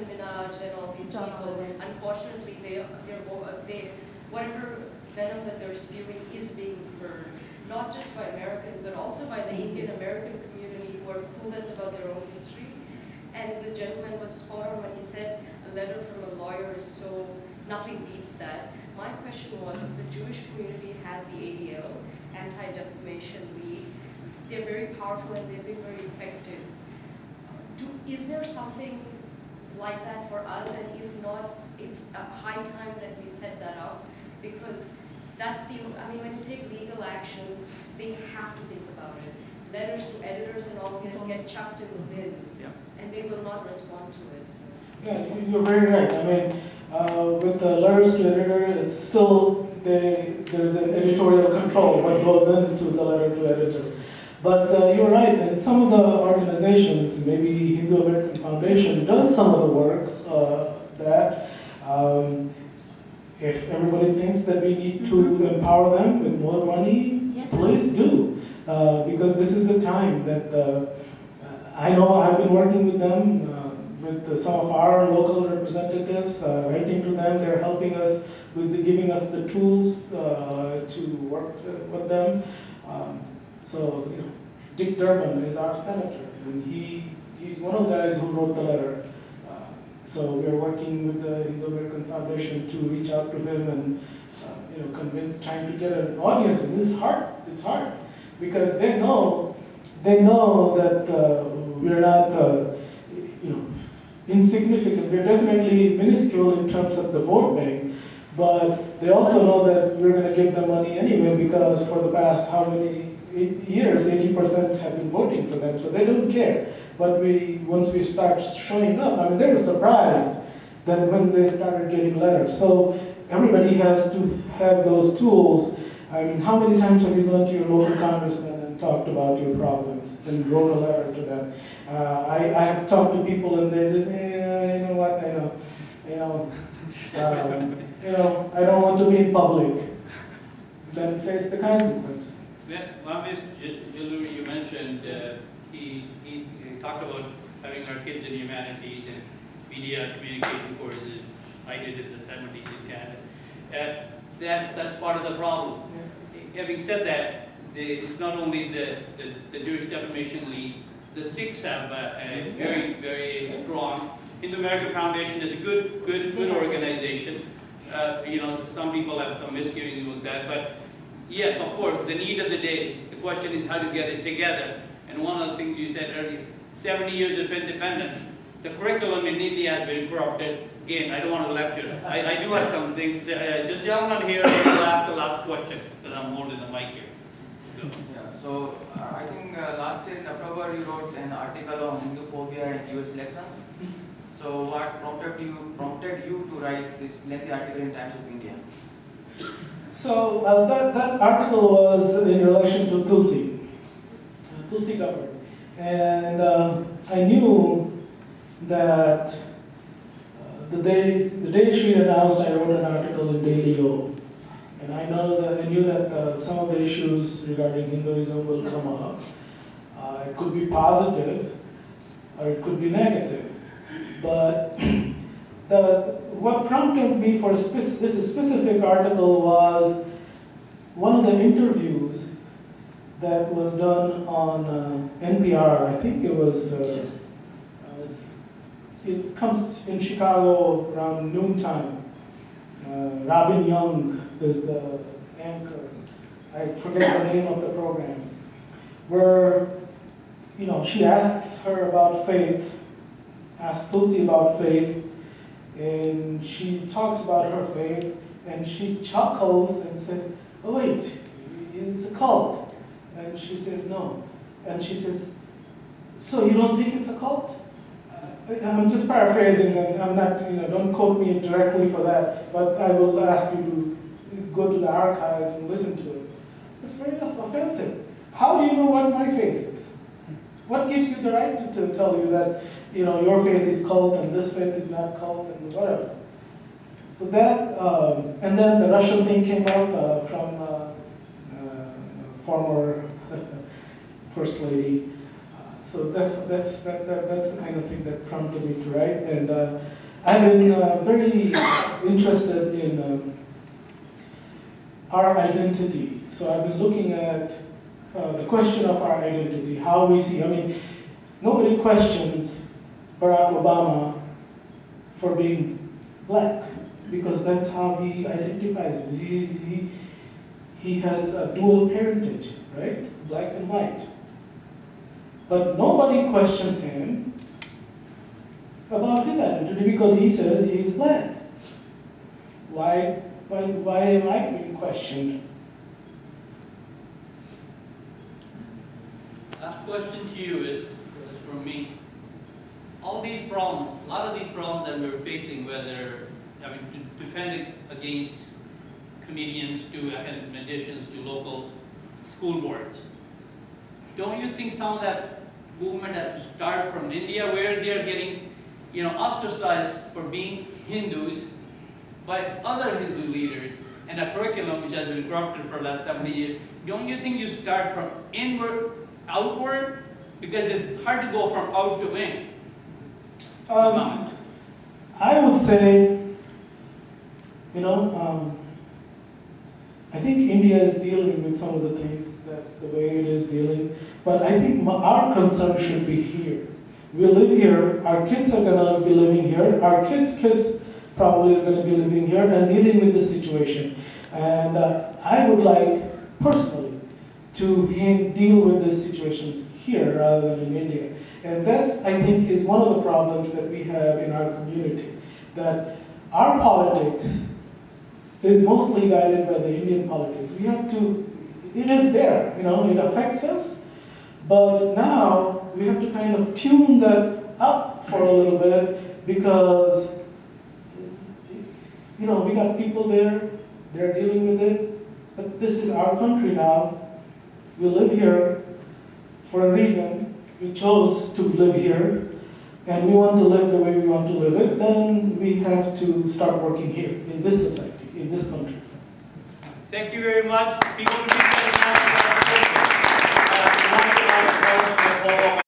Minaj and all these people, unfortunately, they whatever venom that they're spewing is being heard, not just by Americans, but also by the Indian American community who are clueless about their own history. And And this gentleman was spot on when he said a letter from a lawyer is so, nothing beats that. My question was, the Jewish community has the ADL, Anti-Defamation League. They're very powerful and they've been very effective. Is there something like that for us? And if not, it's a high time that we set that up, because that's the, I mean, when you take legal action, they have to think about it. Letters to editors and all get chucked in the bin, and they will not respond to it. So. Yeah, you're very right. I mean, with the letters to editor, it's still, there's an editorial control what goes into the letter to editor. But you're right, and some of the organizations, maybe Hindu American Foundation does some of the work that if everybody thinks that we need to empower them with more money, please do. Because this is the time that I know I've been working with them, with some of our local representatives, writing to them. They're helping us with giving us the tools to work with them. So, you know, Dick Durbin is our senator, and he's one of the guys who wrote the letter. So we're working with the Hindu American Foundation to reach out to him and you know, trying to get an audience. And it's hard. It's hard because they know that we're not you know, insignificant. We're definitely minuscule in terms of the vote bank, but they also know that we're going to give them money anyway because for the past how many years, 80% have been voting for them, so they don't care. But once we start showing up, I mean, they were surprised that when they started getting letters. So everybody has to have those tools. I mean, how many times have you gone to your local congressman and talked about your problems and wrote a letter to them? I have talked to people and they just, you know what, you know, I don't want to be in public. Then face the consequence. Well, Ms. Jaluri, you mentioned he talked about having our kids in humanities and media communication courses. I did it in the 70s in Canada. That's part of the problem. Yeah. Having said that, it's not only the Jewish Defamation League. The Sikhs have a very, very strong. Hindu American Foundation is a good organization. You know, some people have some misgivings about that, but yes, of course, the need of the day. The question is how to get it together. And one of the things you said earlier, 70 years of independence. The curriculum in India has been corrupted. Again, I don't want to lecture. I do have some things. Just gentlemen here, will ask the last question because I'm holding the mic here. So I think last year in October you wrote an article on Hinduphobia in US elections. So what prompted you to write this lengthy article in Times of India? So that article was in relation to Tulsi Gabbard. And I knew that the day she announced, I wrote an article in Daily O. And I knew that some of the issues regarding Hinduism will come up. It could be positive or it could be negative. But what prompted me for this specific article was one of the interviews that was done on NPR. I think it was, it comes in Chicago around noontime. Robin Young is the anchor. I forget the name of the program. Where, you know, she asks her about faith, asks Tulsi about faith, and she talks about her faith, and she chuckles and says, "Oh wait, it's a cult." And she says, "No." And she says, "So you don't think it's a cult?" I'm just paraphrasing, and I'm not, you know, don't quote me directly for that, but I will ask you to go to the archive and listen to it. It's very offensive. How do you know what my faith is? What gives you the right to tell you that, you know, your faith is cult and this faith is not cult and whatever? So that, and then the Russian thing came out from former First Lady. So that's the kind of thing that prompted me to write. And I've been very interested in our identity. So I've been looking at the question of our identity, how we see. I mean, nobody questions Barack Obama for being black, because that's how he identifies. He has a dual parentage, right? Black and white. But nobody questions him about his identity because he says he's black. Why am I being questioned? Last question to you is from me. All these problems, a lot of these problems that we're facing, whether having to defend against comedians to additions to local school boards, don't you think some of that movement had to start from India, where they're getting, ostracized for being Hindus by other Hindu leaders, and a curriculum which has been corrupted for the last 70 years? Don't you think you start from inward, outward? Because it's hard to go from out to in. I would say, I think India is dealing with some of the things that the way it is dealing, but I think our concern should be here. We live here, our kids are going to be living here, our kids probably are going to be living here and dealing with this situation. And I would like, personally, to deal with these situations here rather than in India. And that's, I think, is one of the problems that we have in our community, that our politics is mostly guided by the Indian politics. We have to, it is there, it affects us, but now we have to kind of tune that up for a little bit because, we got people there, they're dealing with it, but this is our country now. We live here for a reason. We chose to live here, and we want to live the way we want to live it, then we have to start working here, in this society, in this country. Thank you very much. People